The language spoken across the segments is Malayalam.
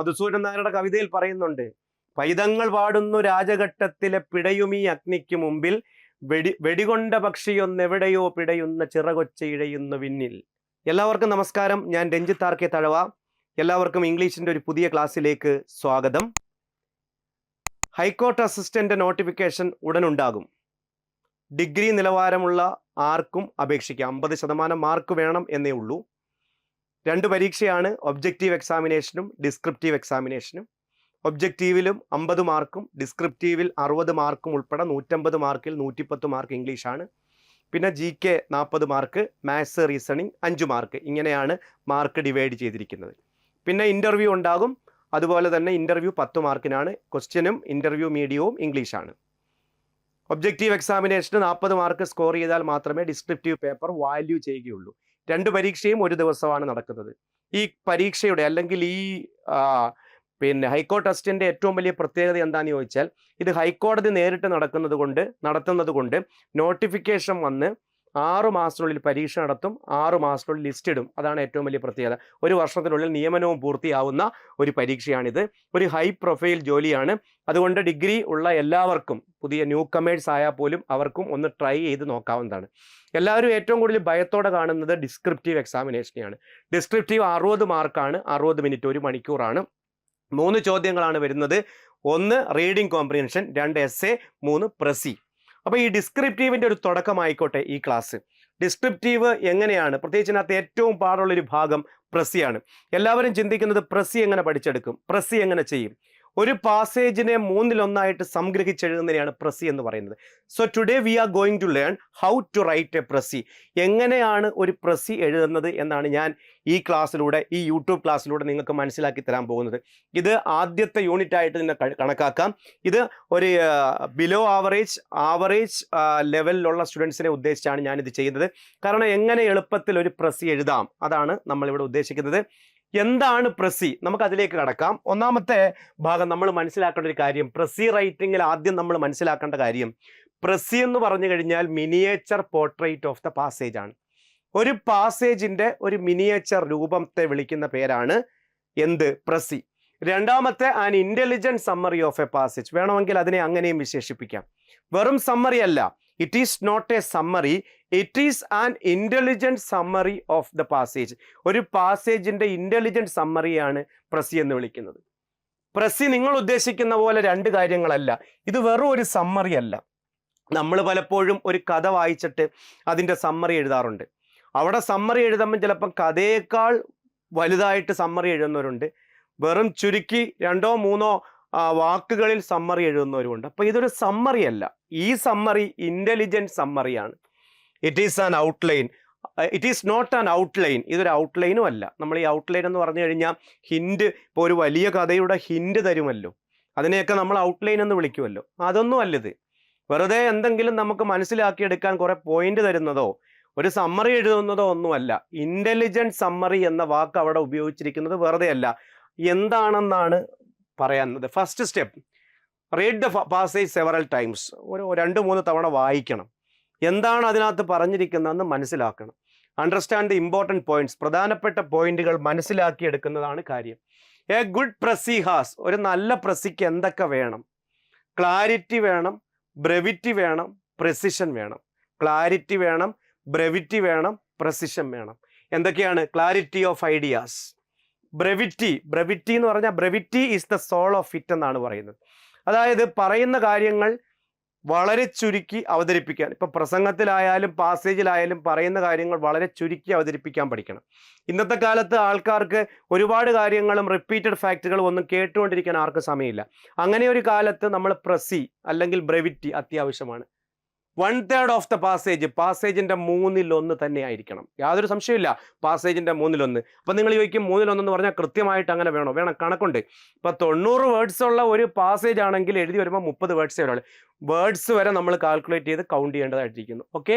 മധുസൂദനൻ നായരുടെ കവിതയിൽ പറയുന്നുണ്ട്, പൈതങ്ങൾ പാടുന്നു രാജഘട്ടത്തിലെ പിടയുമീ അഗ്നിക്ക് മുമ്പിൽ, വെടികൊണ്ട പക്ഷിയൊന്നെവിടെയോ പിടയുന്ന ചിറകൊച്ച ഇഴയുന്ന വിണ്ണിൽ. എല്ലാവർക്കും നമസ്കാരം. ഞാൻ രഞ്ജിത്ത് ആർ കെ തഴവ. എല്ലാവർക്കും ഇംഗ്ലീഷിന്റെ ഒരു പുതിയ ക്ലാസ്സിലേക്ക് സ്വാഗതം. ഹൈക്കോർട്ട് അസിസ്റ്റന്റ് നോട്ടിഫിക്കേഷൻ ഉടനുണ്ടാകും. ഡിഗ്രി നിലവാരമുള്ള ആർക്കും അപേക്ഷിക്കാം. 50% മാർക്ക് വേണം എന്നേ ഉള്ളൂ. 2 പരീക്ഷയാണ്, ഒബ്ജക്റ്റീവ് എക്സാമിനേഷനും ഡിസ്ക്രിപ്റ്റീവ് എക്സാമിനേഷനും. ഒബ്ജക്റ്റീവിലും 50 മാർക്കും ഡിസ്ക്രിപ്റ്റീവിൽ 60 മാർക്കും ഉൾപ്പെടെ 150 മാർക്കിൽ 110 മാർക്ക് ഇംഗ്ലീഷാണ്. പിന്നെ GK 40 mark, maths reasoning 5 mark. ഇങ്ങനെയാണ് മാർക്ക് ഡിവൈഡ് ചെയ്തിരിക്കുന്നത്. പിന്നെ ഇൻ്റർവ്യൂ ഉണ്ടാകും. അതുപോലെ തന്നെ ഇൻ്റർവ്യൂ 10 മാർക്കിനാണ്. ക്വസ്റ്റ്യനും ഇൻ്റർവ്യൂ മീഡിയവും ഇംഗ്ലീഷാണ്. ഒബ്ജക്റ്റീവ് എക്സാമിനേഷന് 40 മാർക്ക് സ്കോർ ചെയ്താൽ മാത്രമേ ഡിസ്ക്രിപ്റ്റീവ് പേപ്പർ വാല്യൂ ചെയ്യുകയുള്ളൂ. 2 പരീക്ഷയും ഒരു ദിവസമാണ് നടക്കുന്നത്. ഈ പരീക്ഷയുടെ അല്ലെങ്കിൽ ഈ ഹൈക്കോർട്ട് അസിസ്റ്റന്റ് ഏറ്റവും വലിയ പ്രത്യേകത എന്താണെന്ന് ചോദിച്ചാൽ, ഇത് ഹൈക്കോടതി നേരിട്ട് നടത്തുന്നത് കൊണ്ട് നോട്ടിഫിക്കേഷൻ വന്ന് 6 മാസത്തിനുള്ളിൽ പരീക്ഷ നടത്തും, 6 മാസത്തിനുള്ളിൽ ലിസ്റ്റ് ഇടും. അതാണ് ഏറ്റവും വലിയ പ്രത്യേകത. 1 വർഷത്തിനുള്ളിൽ നിയമനവും പൂർത്തിയാവുന്ന ഒരു പരീക്ഷയാണിത്. ഒരു ഹൈ പ്രൊഫൈൽ ജോലിയാണ്. അതുകൊണ്ട് ഡിഗ്രി ഉള്ള എല്ലാവർക്കും, പുതിയ ന്യൂ കമേഴ്സ് ആയാൽ പോലും അവർക്കും ഒന്ന് ട്രൈ ചെയ്ത് നോക്കാവുന്നതാണ്. എല്ലാവരും ഏറ്റവും കൂടുതൽ ഭയത്തോടെ കാണുന്നത് ഡിസ്ക്രിപ്റ്റീവ് എക്സാമിനേഷനെയാണ്. ഡിസ്ക്രിപ്റ്റീവ് 60 മാർക്കാണ്, 60 മിനിറ്റ്, 1 മണിക്കൂറാണ്. 3 ചോദ്യങ്ങളാണ് വരുന്നത്. 1 റീഡിംഗ് കോംപ്രിഹെൻഷൻ, 2 എസ്സേ, 3 പ്രസി. അപ്പോൾ ഈ ഡിസ്ക്രിപ്റ്റീവിൻ്റെ ഒരു തുടക്കമായിക്കോട്ടെ ഈ ക്ലാസ്. ഡിസ്ക്രിപ്റ്റീവ് എങ്ങനെയാണ്, പ്രത്യേകിച്ച് ഇതിനകത്ത് ഏറ്റവും പാടുള്ളൊരു ഭാഗം പ്രസിയാണ്. എല്ലാവരും ചിന്തിക്കുന്നത് പ്രസി എങ്ങനെ പഠിച്ചെടുക്കും, പ്രസി എങ്ങനെ ചെയ്യും. ഒരു പാസേജിനെ 3-1 സംഗ്രഹിച്ചെഴുതുന്നതിനെയാണ് പ്രസി എന്ന് പറയുന്നത്. So today we are going to learn how to write a precis. എങ്ങനെയാണ് ഒരു പ്രസി എഴുതുന്നത് എന്നാണ് ഞാൻ ഈ ക്ലാസ്സിലൂടെ, ഈ യൂട്യൂബ് ക്ലാസ്സിലൂടെ നിങ്ങൾക്ക് മനസ്സിലാക്കി തരാൻ പോകുന്നത്. ഇത് ആദ്യത്തെ യൂണിറ്റ് ആയിട്ട് തന്നെ കണക്കാക്കാം. ഇത് ഒരു ബിലോ ആവറേജ് ലെവലിലുള്ള സ്റ്റുഡൻസിനെ ഉദ്ദേശിച്ചാണ് ഞാനിത് ചെയ്യുന്നത്. കാരണം എങ്ങനെ എളുപ്പത്തിൽ ഒരു പ്രസി എഴുതാം, അതാണ് നമ്മളിവിടെ ഉദ്ദേശിക്കുന്നത്. എന്താണ് പ്രസി, നമുക്ക് അതിലേക്ക് കടക്കാം. ഒന്നാമത്തെ ഭാഗം നമ്മൾ മനസ്സിലാക്കേണ്ട ഒരു കാര്യം, പ്രസി റൈറ്റിങ്ങിൽ ആദ്യം നമ്മൾ മനസ്സിലാക്കേണ്ട കാര്യം, പ്രസി എന്ന് പറഞ്ഞു കഴിഞ്ഞാൽ miniature portrait of the passage ആണ്. ഒരു പാസേജിന്റെ ഒരു മിനിയേച്ചർ രൂപത്തെ വിളിക്കുന്ന പേരാണ് എന്ത്, പ്രസി. രണ്ടാമത്തെ an intelligent summary of a passage, വേണമെങ്കിൽ അതിനെ അങ്ങനെയും വിശേഷിപ്പിക്കാം. വെറും സമ്മറി അല്ല, it is not a summary, it is an intelligent summary of the passage. ഒരു പാസേജിന്റെ ഇന്റലിജന്റ് സമ്മറിയാണ് പ്രസി എന്ന് വിളിക്കുന്നത്. പ്രസി നിങ്ങൾ ഉദ്ദേശിക്കുന്ന പോലെ 2 കാര്യങ്ങളല്ല. ഇത് വെറും ഒരു സമ്മറി അല്ല. നമ്മൾ പലപ്പോഴും ഒരു കഥ വായിച്ചിട്ട് അതിൻ്റെ സമ്മറി എഴുതാറുണ്ട്. അവിടെ സമ്മറി എഴുതുമ്പോൾ ചിലപ്പം കഥയേക്കാൾ വലുതായിട്ട് സമ്മറി എഴുതുന്നവരുണ്ട്. വെറും ചുരുക്കി 2-3 വാക്കുകളിൽ സമ്മറി എഴുതുന്നവരുമുണ്ട്. അപ്പോൾ ഇതൊരു സമ്മറി അല്ല. ഈ സമ്മറി ഇന്റലിജന്റ് സമ്മറിയാണ്. It is an outline, it is not an outline. ഇതൊരു ഔട്ട്ലൈനും അല്ല. നമ്മൾ ഈ ഔട്ട്ലൈൻ എന്ന് പറഞ്ഞു കഴിഞ്ഞാൽ ഹിൻഡ്, ഇപ്പോൾ ഒരു വലിയ കഥയുടെ ഹിൻഡ് തരുമല്ലോ, അതിനെയൊക്കെ നമ്മൾ ഔട്ട്ലൈൻ എന്ന് വിളിക്കുമല്ലോ. അതൊന്നും അല്ലത്. വെറുതെ എന്തെങ്കിലും നമുക്ക് മനസ്സിലാക്കിയെടുക്കാൻ കുറേ പോയിന്റ് തരുന്നതോ ഒരു സമ്മറി എഴുതുന്നതോ ഒന്നുമല്ല. ഇന്റലിജന്റ് സമ്മറി എന്ന വാക്ക് അവിടെ ഉപയോഗിച്ചിരിക്കുന്നത് വെറുതെ അല്ല. എന്താണെന്നാണ് പറയുന്നത്. First step, read the passage several times. ഒരു 2-3 തവണ വായിക്കണം. എന്താണ് അതിനകത്ത് പറഞ്ഞിരിക്കുന്നതെന്ന് മനസ്സിലാക്കണം. അണ്ടർസ്റ്റാൻഡ് ദി ഇമ്പോർട്ടൻറ്റ് പോയിന്റ്സ്, പ്രധാനപ്പെട്ട പോയിന്റുകൾ മനസ്സിലാക്കിയെടുക്കുന്നതാണ് കാര്യം. എ ഗുഡ് പ്രസി ഹാസ്, ഒരു നല്ല പ്രസിക്ക് എന്തൊക്കെ വേണം? ക്ലാരിറ്റി വേണം, ബ്രെവിറ്റി വേണം, പ്രെസിഷൻ വേണം. ക്ലാരിറ്റി വേണം, ബ്രെവിറ്റി വേണം, പ്രെസിഷൻ വേണം. എന്തൊക്കെയാണ്? ക്ലാരിറ്റി ഓഫ് ഐഡിയാസ്, ബ്രെവിറ്റി എന്ന് പറഞ്ഞാൽ brevity is the soul of it എന്നാണ് പറയുന്നത്. അതായത് പറയുന്ന കാര്യങ്ങൾ വളരെ ചുരുക്കി അവതരിപ്പിക്കാൻ. ഇപ്പം പ്രസംഗത്തിലായാലും പാസേജിലായാലും പറയുന്ന കാര്യങ്ങൾ വളരെ ചുരുക്കി അവതരിപ്പിക്കാൻ പഠിക്കണം. ഇന്നത്തെ കാലത്ത് ആൾക്കാർക്ക് ഒരുപാട് കാര്യങ്ങളും റിപ്പീറ്റഡ് ഫാക്റ്റുകളും ഒന്നും കേട്ടുകൊണ്ടിരിക്കാൻ ആർക്കും സമയമില്ല. അങ്ങനെ ഒരു കാലത്ത് നമ്മൾ പ്രസി അല്ലെങ്കിൽ ബ്രെവിറ്റി അത്യാവശ്യമാണ്. 1/3 ഓഫ് ദ പാസേജിന്റെ 1/3 തന്നെ ആയിരിക്കണം. യാതൊരു സംശയമില്ല, പാസേജിന്റെ 1/3. അപ്പം നിങ്ങൾ ചോദിക്കും 1/3 എന്ന് പറഞ്ഞാൽ കൃത്യമായിട്ട് അങ്ങനെ വേണം? കണക്കുണ്ട്. ഇപ്പം 90 വേർഡ്സ് ഉള്ള ഒരു പാസേജ് ആണെങ്കിൽ എഴുതി വരുമ്പോൾ 30 വേർഡ്സേ വരുള്ളൂ. വേർഡ്സ് വരെ നമ്മൾ കാൽക്കുലേറ്റ് ചെയ്ത് കൗണ്ട് ചെയ്യേണ്ടതായിട്ടിരിക്കുന്നു. Okay,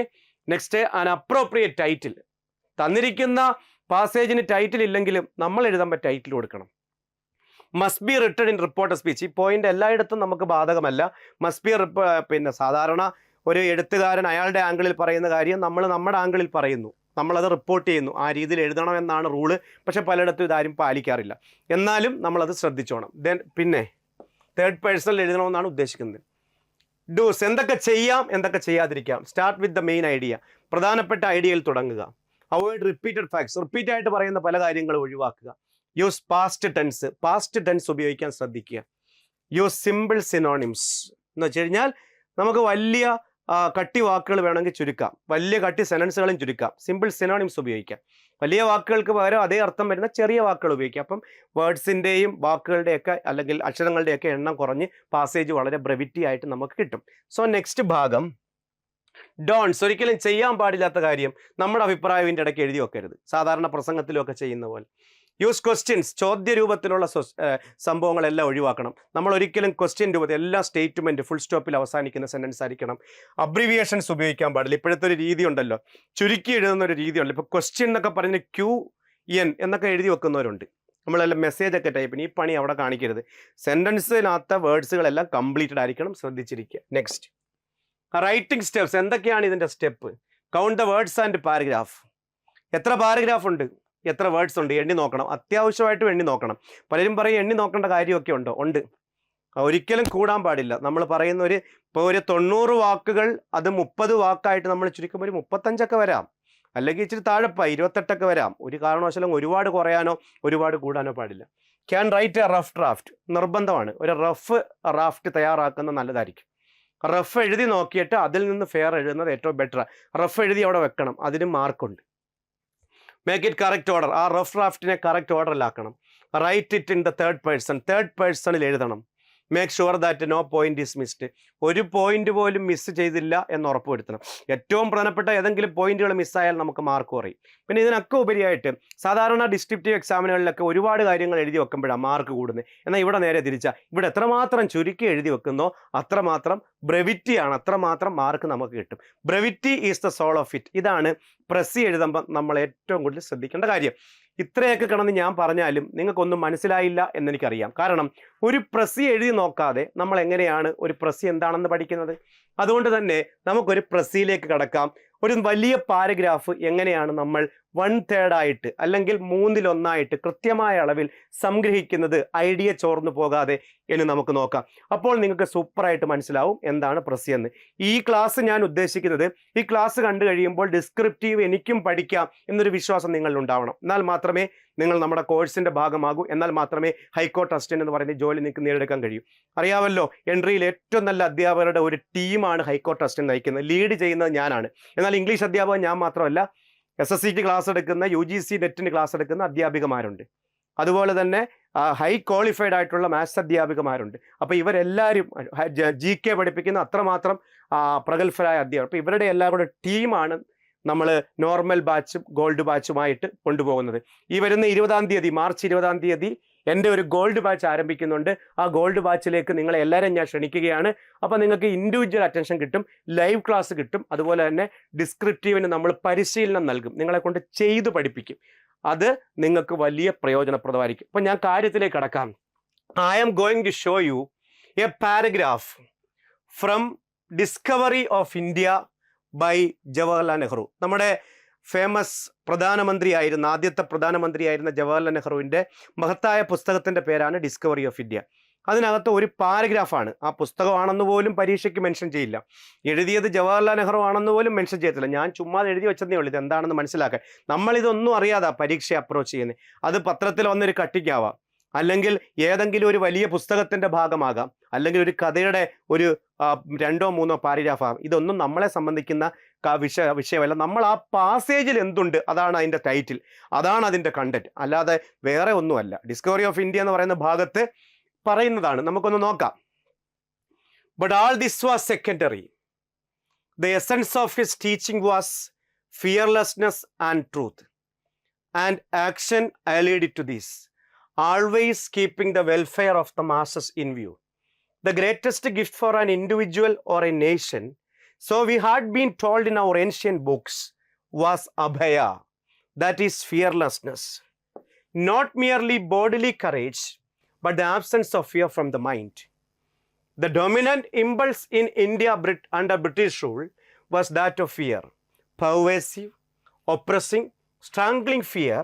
next an appropriate title. തന്നിരിക്കുന്ന പാസേജിന് ടൈറ്റിൽ ഇല്ലെങ്കിലും നമ്മൾ എഴുതുമ്പോൾ ടൈറ്റിൽ കൊടുക്കണം. Must be written in reporter speech. ഈ പോയിന്റ് എല്ലായിടത്തും നമുക്ക് ബാധകമല്ല. മസ്റ്റ് ബി സാധാരണ ഒരു എഴുത്തുകാരൻ അയാളുടെ ആംഗിളിൽ പറയുന്ന കാര്യം നമ്മൾ നമ്മുടെ ആംഗിളിൽ പറയുന്നു. നമ്മളത് റിപ്പോർട്ട് ചെയ്യുന്നു, ആ രീതിയിൽ എഴുതണമെന്നാണ് റൂള്. പക്ഷെ പലയിടത്തും ഇതാരും പാലിക്കാറില്ല. എന്നാലും നമ്മളത് ശ്രദ്ധിച്ചോണം. ദെൻ പിന്നെ തേർഡ് പേഴ്സണിൽ എഴുതണമെന്നാണ് ഉദ്ദേശിക്കുന്നത്. ഡൂസ്, എന്തൊക്കെ ചെയ്യാം എന്തൊക്കെ ചെയ്യാതിരിക്കാം. Start with the main idea, പ്രധാനപ്പെട്ട ഐഡിയയിൽ തുടങ്ങുക. അവോയ്ഡ് റിപ്പീറ്റഡ് ഫാക്ട്സ്, റിപ്പീറ്റ് ആയിട്ട് പറയുന്ന പല കാര്യങ്ങളും ഒഴിവാക്കുക. Use past tense, past tense ഉപയോഗിക്കാൻ ശ്രദ്ധിക്കുക. യൂസ് സിമ്പിൾ സിനോണിംസ് എന്ന് വെച്ച് കഴിഞ്ഞാൽ നമുക്ക് വലിയ കട്ടി വാക്കുകൾ വേണമെങ്കിൽ ചുരുക്കാം, വലിയ കട്ടി സെനൻസുകളും ചുരുക്കാം. സിമ്പിൾ സിനോണിംസ് ഉപയോഗിക്കാം. വലിയ വാക്കുകൾക്ക് പകരം അതേ അർത്ഥം വരുന്ന ചെറിയ വാക്കുകൾ ഉപയോഗിക്കാം. അപ്പം വേർഡ്സിൻ്റെയും വാക്കുകളുടെയൊക്കെ അല്ലെങ്കിൽ അക്ഷരങ്ങളുടെയൊക്കെ എണ്ണം കുറഞ്ഞ് പാസേജ് വളരെ ബ്രെവിറ്റി ആയിട്ട് നമുക്ക് കിട്ടും. സോ നെക്സ്റ്റ് ഭാഗം ഡോൺസ്, ഒരിക്കലും ചെയ്യാൻ പാടില്ലാത്ത കാര്യം നമ്മുടെ അഭിപ്രായം ഇതിൻ്റെ ഇടയ്ക്ക് എഴുതി വെക്കരുത്, സാധാരണ പ്രസംഗത്തിലൊക്കെ ചെയ്യുന്ന പോലെ. യൂസ് ക്വസ്റ്റ്യൻസ്, ചോദ്യ രൂപത്തിലുള്ള സംഭവങ്ങളെല്ലാം ഒഴിവാക്കണം. നമ്മൾ ഒരിക്കലും ക്വസ്റ്റ്യൻ രൂപത്തിൽ എല്ലാ സ്റ്റേറ്റ്മെൻറ്റ് ഫുൾ സ്റ്റോപ്പിൽ അവസാനിക്കുന്ന സെൻറ്റൻസ് ആയിരിക്കണം. അബ്രിവിയേഷൻസ് ഉപയോഗിക്കാൻ പാടില്ല. ഇപ്പോഴത്തെ ഒരു രീതി ഉണ്ടല്ലോ, ചുരുക്കി എഴുതുന്ന ഒരു രീതി ഉണ്ടല്ലോ. ഇപ്പോൾ ക്വസ്റ്റ്യൻ എന്നൊക്കെ പറഞ്ഞ് QN എന്നൊക്കെ എഴുതി വെക്കുന്നവരുണ്ട്. നമ്മളെല്ലാം മെസ്സേജൊക്കെ ടൈപ്പിന് ഈ പണി അവിടെ കാണിക്കരുത്. സെൻറ്റൻസിനകത്ത വേർഡ്സുകളെല്ലാം കംപ്ലീറ്റഡ് ആയിരിക്കണം, ശ്രദ്ധിച്ചിരിക്കുക. നെക്സ്റ്റ് റൈറ്റിംഗ് സ്റ്റെപ്സ്, എന്തൊക്കെയാണ് ഇതിൻ്റെ step? Count the words and paragraph. എത്ര പാരഗ്രാഫ് ഉണ്ട്, എത്ര വേർഡ്സ് ഉണ്ട്, എണ്ണി നോക്കണം. അത്യാവശ്യമായിട്ടും എണ്ണി നോക്കണം. പലരും പറയും എണ്ണി നോക്കേണ്ട കാര്യമൊക്കെ ഉണ്ടോ? ഉണ്ട്. ഒരിക്കലും കൂടാൻ പാടില്ല. നമ്മൾ പറയുന്ന ഇപ്പോൾ ഒരു 90 വാക്കുകൾ അത് 30 വാക്കായിട്ട് നമ്മൾ ചുരുക്കുമ്പോൾ ഒരു 35 വരാം, അല്ലെങ്കിൽ ഇച്ചിരി താഴെപ്പാ 28 വരാം. ഒരു കാരണവശാലും ഒരുപാട് കുറയാനോ ഒരുപാട് കൂടാനോ പാടില്ല. Can write a rough draft, നിർബന്ധമാണ്. ഒരു റഫ് ഡ്രാഫ്റ്റ് തയ്യാറാക്കുന്നത് നല്ലതായിരിക്കും. റഫ് എഴുതി നോക്കിയിട്ട് അതിൽ നിന്ന് ഫെയർ എഴുതുന്നത് ഏറ്റവും ബെറ്റർ. റഫ് എഴുതി അവിടെ വെക്കണം, അതിന് മാർക്കുണ്ട്. മേക്ക് ഇറ്റ് കറക്റ്റ് ഓർഡർ, ആ റഫ് ഡ്രാഫ്റ്റിനെ കറക്റ്റ് ഓർഡറിലാക്കണം. Write it in the third person, third പേഴ്സണിൽ എഴുതണം. Make sure that no point is missed, ഒരു പോയിന്റ് പോലും മിസ് ചെയ്തില്ല എന്ന് ഉറപ്പുവരുത്തണം. ഏറ്റവും പ്രധാനപ്പെട്ട ഏതെങ്കിലും പോയിന്റുകൾ മിസ്സായാൽ നമുക്ക് മാർക്ക് കുറയും. പിന്നെ ഇതിനൊക്കെ ഉപരിയായിട്ട് സാധാരണ ഡിസ്ക്രിപ്റ്റീവ് എക്സാമിനുകളിലൊക്കെ ഒരുപാട് കാര്യങ്ങൾ എഴുതി വെക്കുമ്പോഴാണ് മാർക്ക് കൂടുന്നത്. എന്നാൽ ഇവിടെ നേരെ തിരിച്ചാൽ, ഇവിടെ എത്രമാത്രം ചുരുക്കി എഴുതി വെക്കുന്നോ അത്രമാത്രം ബ്രെവിറ്റിയാണ്, അത്രമാത്രം മാർക്ക് നമുക്ക് കിട്ടും. Brevity is the soul of it. ഇതാണ് പ്രസി എഴുതുമ്പോൾ നമ്മൾ ഏറ്റവും കൂടുതൽ ശ്രദ്ധിക്കേണ്ട കാര്യം. ഇത്രയൊക്കെ കിടന്ന് ഞാൻ പറഞ്ഞാലും നിങ്ങൾക്കൊന്നും മനസ്സിലായില്ല എന്നെനിക്കറിയാം. കാരണം ഒരു പ്രസി എഴുതി നോക്കാതെ നമ്മൾ എങ്ങനെയാണ് ഒരു പ്രസി എന്താണെന്ന് പഠിക്കുന്നത്? അതുകൊണ്ട് തന്നെ നമുക്കൊരു പ്രസിയിലേക്ക് കടക്കാം. ഒരു വലിയ പാരഗ്രാഫ് എങ്ങനെയാണ് നമ്മൾ 1/3 ആയിട്ട് അല്ലെങ്കിൽ 1/3 കൃത്യമായ അളവിൽ സംഗ്രഹിക്കുന്നത്, ഐഡിയ ചോർന്നു പോകാതെ എന്ന് നമുക്ക് നോക്കാം. അപ്പോൾ നിങ്ങൾക്ക് സൂപ്പറായിട്ട് മനസ്സിലാവും എന്താണ് പ്രസി എന്ന്. ഈ ക്ലാസ് ഞാൻ ഉദ്ദേശിക്കുന്നത്, ഈ ക്ലാസ് കണ്ടു കഴിയുമ്പോൾ ഡിസ്ക്രിപ്റ്റീവ് എനിക്കും പഠിക്കാം എന്നൊരു വിശ്വാസം നിങ്ങളിൽ ഉണ്ടാവണം. എന്നാൽ മാത്രമേ നിങ്ങൾ നമ്മുടെ കോഴ്സിൻ്റെ ഭാഗമാകൂ. എന്നാൽ മാത്രമേ ഹൈക്കോർട്ട് അസിസ്റ്റന്റ് എന്ന് പറയുന്ന ജോലി നിങ്ങൾക്ക് നേടിയെടുക്കാൻ കഴിയൂ. അറിയാമല്ലോ, എൻട്രിയിൽ ഏറ്റവും നല്ല അധ്യാപകരുടെ ഒരു ടീമാണ് ഹൈക്കോർട്ട് അസിസ്റ്റന്റ് നയിക്കുന്നത്. ലീഡ് ചെയ്യുന്നത് ഞാനാണ്. എന്നാൽ ഇംഗ്ലീഷ് അധ്യാപകൻ ഞാൻ മാത്രമല്ല, SSCക്ക് ക്ലാസ് എടുക്കുന്ന, UGC നെറ്റിന് ക്ലാസ് എടുക്കുന്ന അധ്യാപികമാരുണ്ട്. അതുപോലെ തന്നെ ഹൈ ക്വാളിഫൈഡ് ആയിട്ടുള്ള മാത്സ് അധ്യാപികമാരുണ്ട്. അപ്പോൾ ഇവരെല്ലാവരും GK പഠിപ്പിക്കുന്ന അത്രമാത്രം പ്രഗത്ഭരായ അധ്യാപകർ. അപ്പോൾ ഇവരുടെ എല്ലാം കൂടെ ടീമാണ് നമ്മൾ നോർമൽ ബാച്ചും ഗോൾഡ് ബാച്ചുമായിട്ട് കൊണ്ടുപോകുന്നത്. ഈ വരുന്ന 20-ാം തീയതി, മാർച്ച് 20-ാം തീയതി എൻ്റെ ഒരു ഗോൾഡ് ബാച്ച് ആരംഭിക്കുന്നുണ്ട്. ആ ഗോൾഡ് ബാച്ചിലേക്ക് നിങ്ങളെ എല്ലാവരും ഞാൻ ക്ഷണിക്കുകയാണ്. അപ്പോൾ നിങ്ങൾക്ക് ഇൻഡിവിജ്വൽ അറ്റൻഷൻ കിട്ടും, ലൈവ് ക്ലാസ് കിട്ടും. അതുപോലെ തന്നെ ഡിസ്ക്രിപ്റ്റീവിന് നമ്മൾ പരിശീലനം നൽകും, നിങ്ങളെ കൊണ്ട് ചെയ്ത് പഠിപ്പിക്കും. അത് നിങ്ങൾക്ക് വലിയ പ്രയോജനപ്രദമായിരിക്കും. അപ്പോൾ ഞാൻ കാര്യത്തിലേക്ക് കടക്കാം. I am going to show you a paragraph from Discovery of India by Jawaharlal Nehru. നമ്മുടെ ഫേമസ് പ്രധാനമന്ത്രിയായിരുന്ന, ആദ്യത്തെ പ്രധാനമന്ത്രിയായിരുന്ന ജവഹർലാൽ നെഹ്റുവിൻ്റെ മഹത്തായ പുസ്തകത്തിൻ്റെ പേരാണ് ഡിസ്കവറി ഓഫ് ഇന്ത്യ. അതിനകത്ത് ഒരു പാരഗ്രാഫാണ്. ആ പുസ്തകമാണെന്ന് പോലും പരീക്ഷയ്ക്ക് മെൻഷൻ ചെയ്യില്ല. എഴുതിയത് ജവഹർലാൽ നെഹ്റു ആണെന്ന് പോലും മെൻഷൻ ചെയ്യത്തില്ല. ഞാൻ ചുമ്മാ എഴുതി വെച്ചതേ ഉള്ളൂ, ഇത് എന്താണെന്ന് മനസ്സിലാക്കാൻ. നമ്മളിതൊന്നും അറിയാതെ പരീക്ഷ അപ്രോച്ച് ചെയ്യുന്നത്. അത് പത്രത്തിൽ വന്നൊരു കട്ടിക്കാവാം, അല്ലെങ്കിൽ ഏതെങ്കിലും ഒരു വലിയ പുസ്തകത്തിൻ്റെ ഭാഗമാകാം, അല്ലെങ്കിൽ ഒരു കഥയുടെ ഒരു 2 or 3 പാരഗ്രാഫാകാം. ഇതൊന്നും നമ്മളെ സംബന്ധിക്കുന്ന വിഷയമല്ല. നമ്മൾ ആ പാസേജിൽ എന്തുണ്ട് അതാണ് അതിൻ്റെ ടൈറ്റിൽ, അതാണ് അതിൻ്റെ കണ്ടന്റ്, അല്ലാതെ വേറെ ഒന്നുമല്ല. ഡിസ്കവറി ഓഫ് ഇന്ത്യ എന്ന് പറയുന്ന ഭാഗത്ത് പറയുന്നതാണ്. നമുക്കൊന്ന് നോക്കാം. But all this was secondary. The essence of his teaching was fearlessness and truth, and action allied to this, always keeping the welfare of the masses in view. The greatest gift for an individual or a nation, so we had been told in our ancient books, was abhaya, that is fearlessness. Not merely bodily courage, but the absence of fear from the mind. The dominant impulse in India under British rule was that of fear, pervasive, oppressing, strangling fear,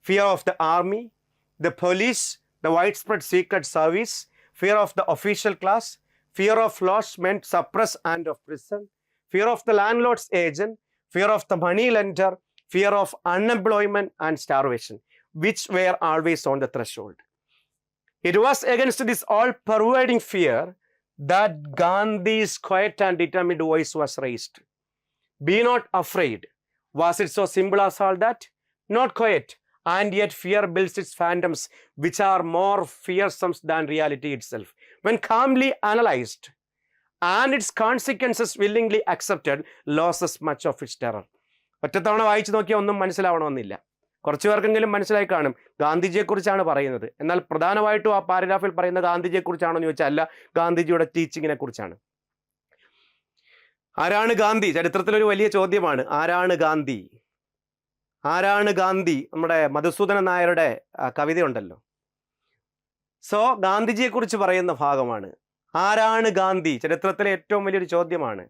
fear of the army, the police, the widespread secret service, fear of the official class, fear of lost men suppress and of prison, fear of the landlord's agent, fear of the money lender, fear of unemployment and starvation, which were always on the threshold. It was against this all-pervading fear that Gandhi's quiet and determined voice was raised. Be not afraid. Was it so simple as all that? Not quite. And yet fear builds its phantoms, which are more fearsome than reality itself. When calmly analyzed and its consequences willingly accepted, loses much of its terror. ഒറ്റത്തവണ വായിച്ചു നോക്കിയാൽ ഒന്നും മനസ്സിലാവണമെന്നില്ല. കുറച്ചു പേർക്കെങ്കിലും മനസ്സിലായി കാണും ഗാന്ധിജിയെക്കുറിച്ചാണ് പറയുന്നത്. എന്നാൽ പ്രധാനമായിട്ടും ആ പാരഗ്രാഫിൽ പറയുന്ന ഗാന്ധിജിയെക്കുറിച്ചാണോ എന്ന് ചോദിച്ചാൽ അല്ല, ഗാന്ധിജിയുടെ ടീച്ചിങ്ങിനെ കുറിച്ചാണ്. ആരാണ് ഗാന്ധി? ചരിത്രത്തിലൊരു വലിയ ചോദ്യമാണ്. ആരാണ് ഗാന്ധി? ആരാണ് ഗാന്ധി? നമ്മുടെ മധുസൂദനൻ നായരുടെ കവിതയുണ്ടല്ലോ. സോ ഗാന്ധിജിയെക്കുറിച്ച് പറയുന്ന ഭാഗമാണ്. ആരാണ് ഗാന്ധി? ചരിത്രത്തിലെ ഏറ്റവും വലിയൊരു ചോദ്യമാണ്.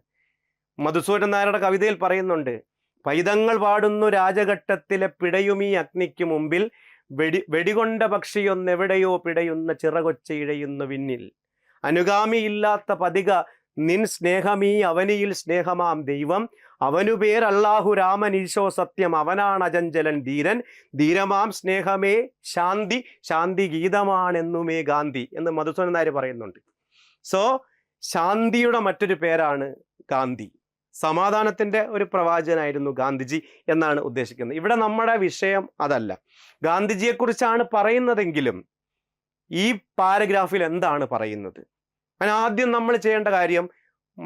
മധുസൂദനൻ നായരുടെ കവിതയിൽ പറയുന്നുണ്ട്, പൈതങ്ങൾ പാടുന്നു രാജഘട്ടത്തിലെ പിടയുമീ അഗ്നിക്ക് മുമ്പിൽ, വെടികൊണ്ട പക്ഷിയൊന്നെവിടെയോ പിടയുന്ന ചിറകൊച്ച ഇഴയുന്നു വിണ്ണിൽ, അനുഗാമിയില്ലാത്ത പതിക നിൻ സ്നേഹമീ അവനിയിൽ സ്നേഹമാം ദൈവം, അവനു പേർ അല്ലാഹു രാമൻ ഈശോ സത്യം, അവനാണ് അജഞ്ചലൻ ധീരൻ, ധീരമാം സ്നേഹമേ ശാന്തി, ശാന്തി ഗീതമാണെന്നുമേ ഗാന്ധി എന്ന് മധുസൂദനൻ നായർ പറയുന്നുണ്ട്. സോ ശാന്തിയുടെ മറ്റൊരു പേരാണ് ഗാന്ധി. സമാധാനത്തിൻ്റെ ഒരു പ്രവാചകനായിരുന്നു ഗാന്ധിജി എന്നാണ് ഉദ്ദേശിക്കുന്നത്. ഇവിടെ നമ്മുടെ വിഷയം അതല്ല. ഗാന്ധിജിയെക്കുറിച്ചാണ് പറയുന്നതെങ്കിലും ഈ പാരഗ്രാഫിൽ എന്താണ് പറയുന്നത്? അതിന് ആദ്യം നമ്മൾ ചെയ്യേണ്ട കാര്യം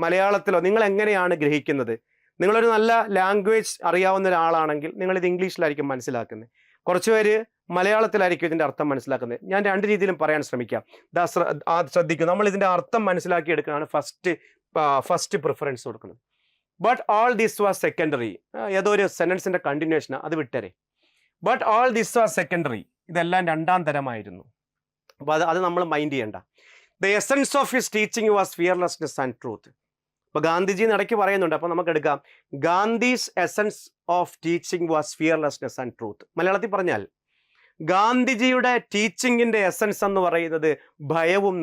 മലയാളത്തിലോ നിങ്ങൾ എങ്ങനെയാണ് ഗ്രഹിക്കുന്നത്? നിങ്ങളൊരു നല്ല ലാംഗ്വേജ് അറിയാവുന്ന ഒരാളാണെങ്കിൽ നിങ്ങളിത് ഇംഗ്ലീഷിലായിരിക്കും മനസ്സിലാക്കുന്നത്. കുറച്ച് പേര് മലയാളത്തിലായിരിക്കും ഇതിൻ്റെ അർത്ഥം മനസ്സിലാക്കുന്നത്. ഞാൻ രണ്ട് രീതിയിലും പറയാൻ ശ്രമിക്കാം. ശ്രദ്ധിക്കും, നമ്മൾ ഇതിൻ്റെ അർത്ഥം മനസ്സിലാക്കി എടുക്കാനാണ് ഫസ്റ്റ് പ്രിഫറൻസ് കൊടുക്കുന്നത്. But all this was secondary. ഏതോ ഒരു സെൻറ്റൻസിൻ്റെ കണ്ടിന്യൂഷനാണ്, അത് വിട്ടരെ. But all this was secondary. ഇതെല്ലാം രണ്ടാം തരമായിരുന്നു. അപ്പോൾ അത് നമ്മൾ മൈൻഡ് ചെയ്യേണ്ട. The essence of his teaching was fearlessness and truth. അപ്പോൾ ഗാന്ധിജി ഇടയ്ക്ക് പറയുന്നുണ്ട്. അപ്പോൾ നമുക്ക് എടുക്കാം, Gandhi's essence of teaching was fearlessness and truth. മലയാളത്തിൽ പറഞ്ഞാൽ ഗാന്ധിജിയുടെ ടീച്ചിങ്ങിൻ്റെ എസൻസ് എന്ന് പറയുന്നത് ഭയവും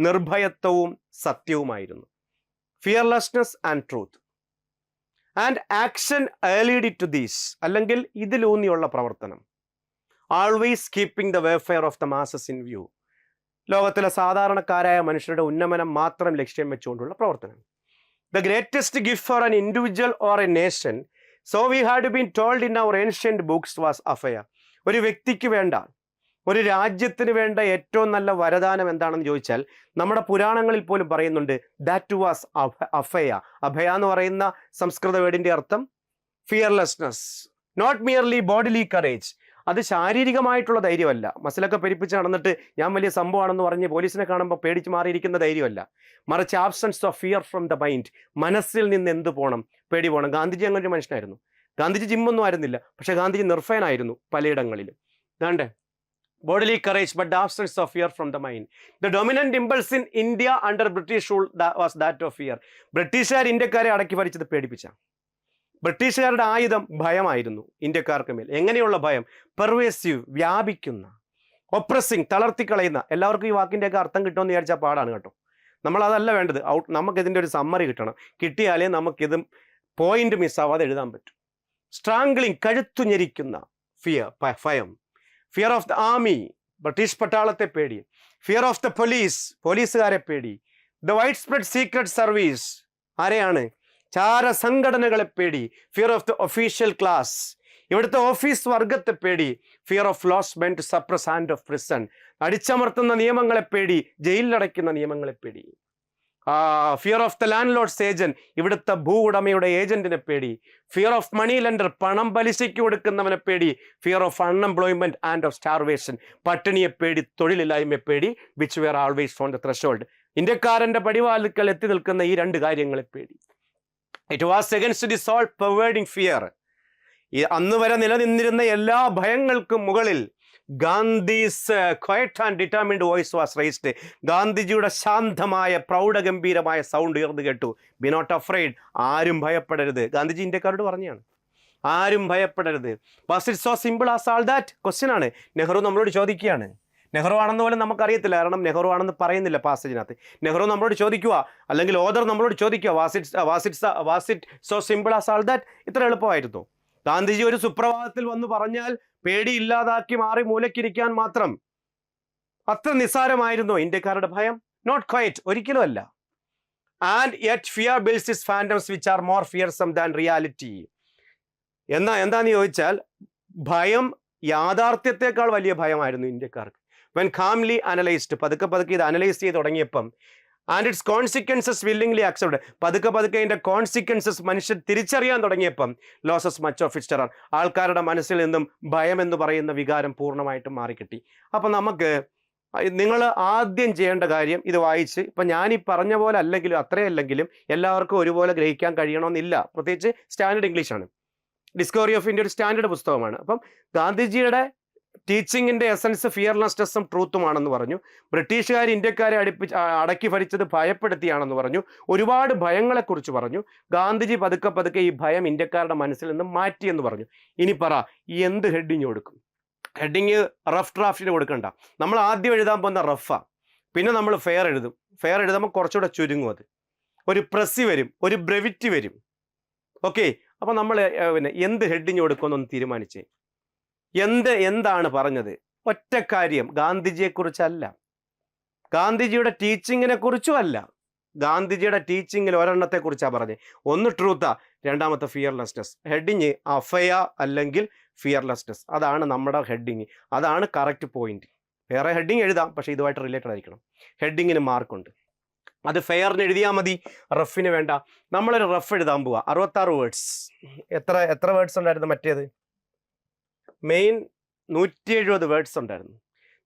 നിർഭയത്വവും സത്യവുമായിരുന്നു. Fearlessness and truth and action ഏർലീഡ് to these, അല്ലെങ്കിൽ ഇതിലൂന്നിയുള്ള പ്രവർത്തനം. Always keeping the welfare of the masses in view. ലോകത്തിലെ സാധാരണക്കാരായ മനുഷ്യരുടെ ഉന്നമനം മാത്രം ലക്ഷ്യം വെച്ചുകൊണ്ടുള്ള പ്രവർത്തനം. The greatest gift for an individual or a nation, so we had been told in our ancient books, was abhaya. ഒരു വ്യക്തിക്ക് വേണ്ട, ഒരു രാജ്യത്തിന് വേണ്ട ഏറ്റവും നല്ല വരദാനം എന്താണെന്ന് ചോദിച്ചാൽ നമ്മുടെ പുരാണങ്ങളിൽ പോലും പറയുന്നുണ്ട്, ദാറ്റ് വാസ് അഫയ. അഭയ എന്ന് പറയുന്ന സംസ്കൃത വേർഡിൻ്റെ അർത്ഥം fearlessness, not merely bodily courage. അത് ശാരീരികമായിട്ടുള്ള ധൈര്യമല്ല, മസിലൊക്കെ പെരിപ്പിച്ച് നടന്നിട്ട് ഞാൻ വലിയ സംഭവമാണെന്ന് പറഞ്ഞ് പോലീസിനെ കാണുമ്പോൾ പേടിച്ച് മാറിയിരിക്കുന്ന ധൈര്യമല്ല. മറിച്ച് absence of fear from the mind. മനസ്സിൽ നിന്ന് എന്ത് പോകണം? പേടി പോകണം. ഗാന്ധിജി അങ്ങനെ ഒരു മനുഷ്യനായിരുന്നു. ഗാന്ധിജി ജിമ്മൊന്നും ആയിരുന്നില്ല, പക്ഷെ ഗാന്ധിജി നിർഭയനായിരുന്നു പലയിടങ്ങളിലും. ദാണ്ടേ bodily courage but the absence of fear from the mind. The dominant impulse in India under British rule was that of fear. ബ്രിട്ടീഷുകാർ ഇന്ത്യക്കാരെ അടക്കി ഭരിച്ചത് പേടിപ്പിച്ച. ബ്രിട്ടീഷുകാരുടെ ആയുധം ഭയമായിരുന്നു ഇന്ത്യക്കാർക്ക് മേൽ. എങ്ങനെയുള്ള ഭയം? പെർവേസീവ്, വ്യാപിക്കുന്ന. ഒപ്രസിങ്, തളർത്തിക്കളയുന്ന. എല്ലാവർക്കും ഈ വാക്കിൻ്റെയൊക്കെ അർത്ഥം കിട്ടുമെന്ന് വിചാരിച്ചാൽ പാടാണ് കേട്ടോ. നമ്മളതല്ല വേണ്ടത്. നമുക്കിതിൻ്റെ ഒരു സമ്മറി കിട്ടണം. കിട്ടിയാലേ നമുക്കിത് പോയിന്റ് മിസ്സാവാതെ എഴുതാൻ പറ്റും. സ്ട്രാംഗ്ലിങ്, കഴുത്തു ഞെരിക്കുന്ന ഭയം. Fear of the army, British പട്ടാളത്തെ പേടി. ഫിയർ ഓഫ് ദ പോലീസ്, പോലീസുകാരെ പേടി. The wide spread secret service, ആരെയാണ്? ചാര സംഘടനകളെ പേടി. Fear of the official class, ഇവിടുത്തെ ഓഫീസ് വർഗത്തെ പേടി. Fear of laws meant to suppress and of prison, അടിച്ചമർത്തുന്ന നിയമങ്ങളെ പേടി, ജയിലിലടയ്ക്കുന്ന നിയമങ്ങളെ പേടി. Fear of the land lords agent, ഇവിടുത്തെ ഭൂ ഉടമയുടെ ഏജന്റിനെ പേടി. ഫിയർ ഓഫ് മണി ലെൻഡർ, പണം പലിശയ്ക്ക് കൊടുക്കുന്നവനെ പേടി. Fear of unemployment and of starvation, പട്ടിണിയെ പേടി, തൊഴിലില്ലായ്മയെ പേടി. Which were always on the threshold, ഇന്ത്യക്കാരന്റെ പടിവാതിൽക്കൽ എത്തി നിൽക്കുന്ന ഈ രണ്ട് കാര്യങ്ങളെ പേടി. It was against this all pervading fear. അന്ന് വരെ നിലനിന്നിരുന്ന എല്ലാ ഭയങ്ങൾക്കും മുകളിൽ Gandhi's quiet and determined voice was raised. ഗാന്ധിജിയുടെ ശാന്തമായ പ്രൗഢഗംഭീരമായ സൗണ്ട് ഉയർന്നു കേട്ടു. ബി നോട്ട് അഫ്രൈഡ്, ആരും ഭയപ്പെടരുത്. ഗാന്ധിജി ഇന്ത്യക്കാരോട് പറഞ്ഞാണ്. ആരും ഭയപ്പെടരുത്. Was it so simple as all that? Question ആണ്. നെഹ്റു നമ്മളോട് ചോദിക്കുകയാണ്. നെഹ്റു ആണെന്ന് പോലും നമുക്കറിയത്തില്ല, കാരണം നെഹ്റു ആണെന്ന് പറയുന്നില്ല പാസേജിനകത്ത്. നെഹ്റു നമ്മളോട് ചോദിക്കുക, അല്ലെങ്കിൽ ഓദർ നമ്മളോട് ചോദിക്കുക, was it so simple as all that? ഇത്ര എളുപ്പമായിരുന്നു. ഗാന്ധിജി ഒരു സുപ്രഭാതത്തിൽ വന്ന് പറഞ്ഞാൽ പേടി ഇല്ലാതാക്കി മാറി മൂലക്കിരിക്കാൻ മാത്രം അത്ര നിസ്സാരമായിരുന്നു ഇന്ത്യക്കാരുടെ ഭയം? നോട്ട് ക്വൈറ്റ്, ഒരിക്കലും അല്ല. And yet fear builds its phantoms which are more fearsome than reality. എന്താന്ന് ചോദിച്ചാൽ, ഭയം യാഥാർത്ഥ്യത്തെക്കാൾ വലിയ ഭയമായിരുന്നു ഇന്ത്യക്കാർക്ക്. വെൻ കാംലി അനലൈസ്ഡ്, പതുക്കെ ഇത് അനലൈസ് ചെയ്ത് തുടങ്ങിയപ്പം, and its consequences willingly accept, പതുക്കെ അതിൻ്റെ കോൺസിക്വൻസസ് മനുഷ്യർ തിരിച്ചറിയാൻ തുടങ്ങിയപ്പം, loses much of its terror, ആൾക്കാരുടെ മനസ്സിൽ നിന്നും ഭയം എന്ന് പറയുന്ന വികാരം പൂർണ്ണമായിട്ടും മാറിക്കിട്ടി. അപ്പം നമുക്ക് നിങ്ങൾ ആദ്യം ചെയ്യേണ്ട കാര്യം, ഇത് വായിച്ച്, ഇപ്പം ഞാനീ പറഞ്ഞ പോലെ അല്ലെങ്കിലും അത്രയല്ലെങ്കിലും എല്ലാവർക്കും ഒരുപോലെ ഗ്രഹിക്കാൻ കഴിയണമെന്നില്ല. പ്രത്യേകിച്ച് സ്റ്റാൻഡേർഡ് ഇംഗ്ലീഷാണ്. ഡിസ്കവറി ഓഫ് ഇന്ത്യ ഒരു സ്റ്റാൻഡേർഡ് പുസ്തകമാണ്. അപ്പം ഗാന്ധിജിയുടെ ടീച്ചിങ്ങിൻ്റെ എസൻസ് ഫിയർലെസ്നെസ്സും ട്രൂത്തുമാണെന്ന് പറഞ്ഞു. ബ്രിട്ടീഷുകാർ ഇന്ത്യക്കാരെ അടക്കി ഭരിച്ചത് ഭയപ്പെടുത്തിയാണെന്ന് പറഞ്ഞു. ഒരുപാട് ഭയങ്ങളെക്കുറിച്ച് പറഞ്ഞു. ഗാന്ധിജി പതുക്കെ ഈ ഭയം ഇന്ത്യക്കാരുടെ മനസ്സിൽ നിന്ന് മാറ്റിയെന്ന് പറഞ്ഞു. ഇനി പറ, എന്ത് ഹെഡിങ് കൊടുക്കും? ഹെഡിങ് റഫ് ഡ്രാഫ്റ്റിന് കൊടുക്കണ്ട. നമ്മൾ ആദ്യം എഴുതാൻ പോകുന്ന റഫാ, പിന്നെ നമ്മൾ ഫെയർ എഴുതും. ഫെയർ എഴുതുമ്പോൾ കുറച്ചുകൂടെ ചുരുങ്ങും, അത് ഒരു പ്രസി വരും, ഒരു ബ്രെവിറ്റി വരും. ഓക്കെ, അപ്പം നമ്മൾ പിന്നെ എന്ത് ഹെഡിങ് കൊടുക്കുമെന്നൊന്ന് തീരുമാനിച്ചേ. എന്താണ് പറഞ്ഞത്? ഒറ്റ കാര്യം, ഗാന്ധിജിയെക്കുറിച്ചല്ല, ഗാന്ധിജിയുടെ ടീച്ചിങ്ങിനെ കുറിച്ചും അല്ല. ഗാന്ധിജിയുടെ ടീച്ചിങ്ങിൽ ഒരെണ്ണത്തെക്കുറിച്ചാണ് പറഞ്ഞത്. ഒന്ന് ട്രൂത്താ, രണ്ടാമത്തെ ഫിയർലെസ്നെസ്. ഹെഡിങ് അഫയ അല്ലെങ്കിൽ ഫിയർലെസ്നെസ്, അതാണ് നമ്മുടെ ഹെഡിങ്. അതാണ് കറക്റ്റ് പോയിന്റ്. വേറെ ഹെഡിങ് എഴുതാം, പക്ഷേ ഇതുമായിട്ട് റിലേറ്റഡ് ആയിരിക്കണം. ഹെഡിങ്ങിന് മാർക്കുണ്ട്. അത് ഫെയറിന് എഴുതിയാൽ മതി, റഫിന് വേണ്ട. നമ്മളൊരു റഫ് എഴുതാൻ പോവാ. 66 വേർഡ്സ്. എത്ര വേർഡ്സ് ഉണ്ടായിരുന്നു മറ്റേത്? മെയിൻ 170 വേർഡ്സ് ഉണ്ടായിരുന്നു.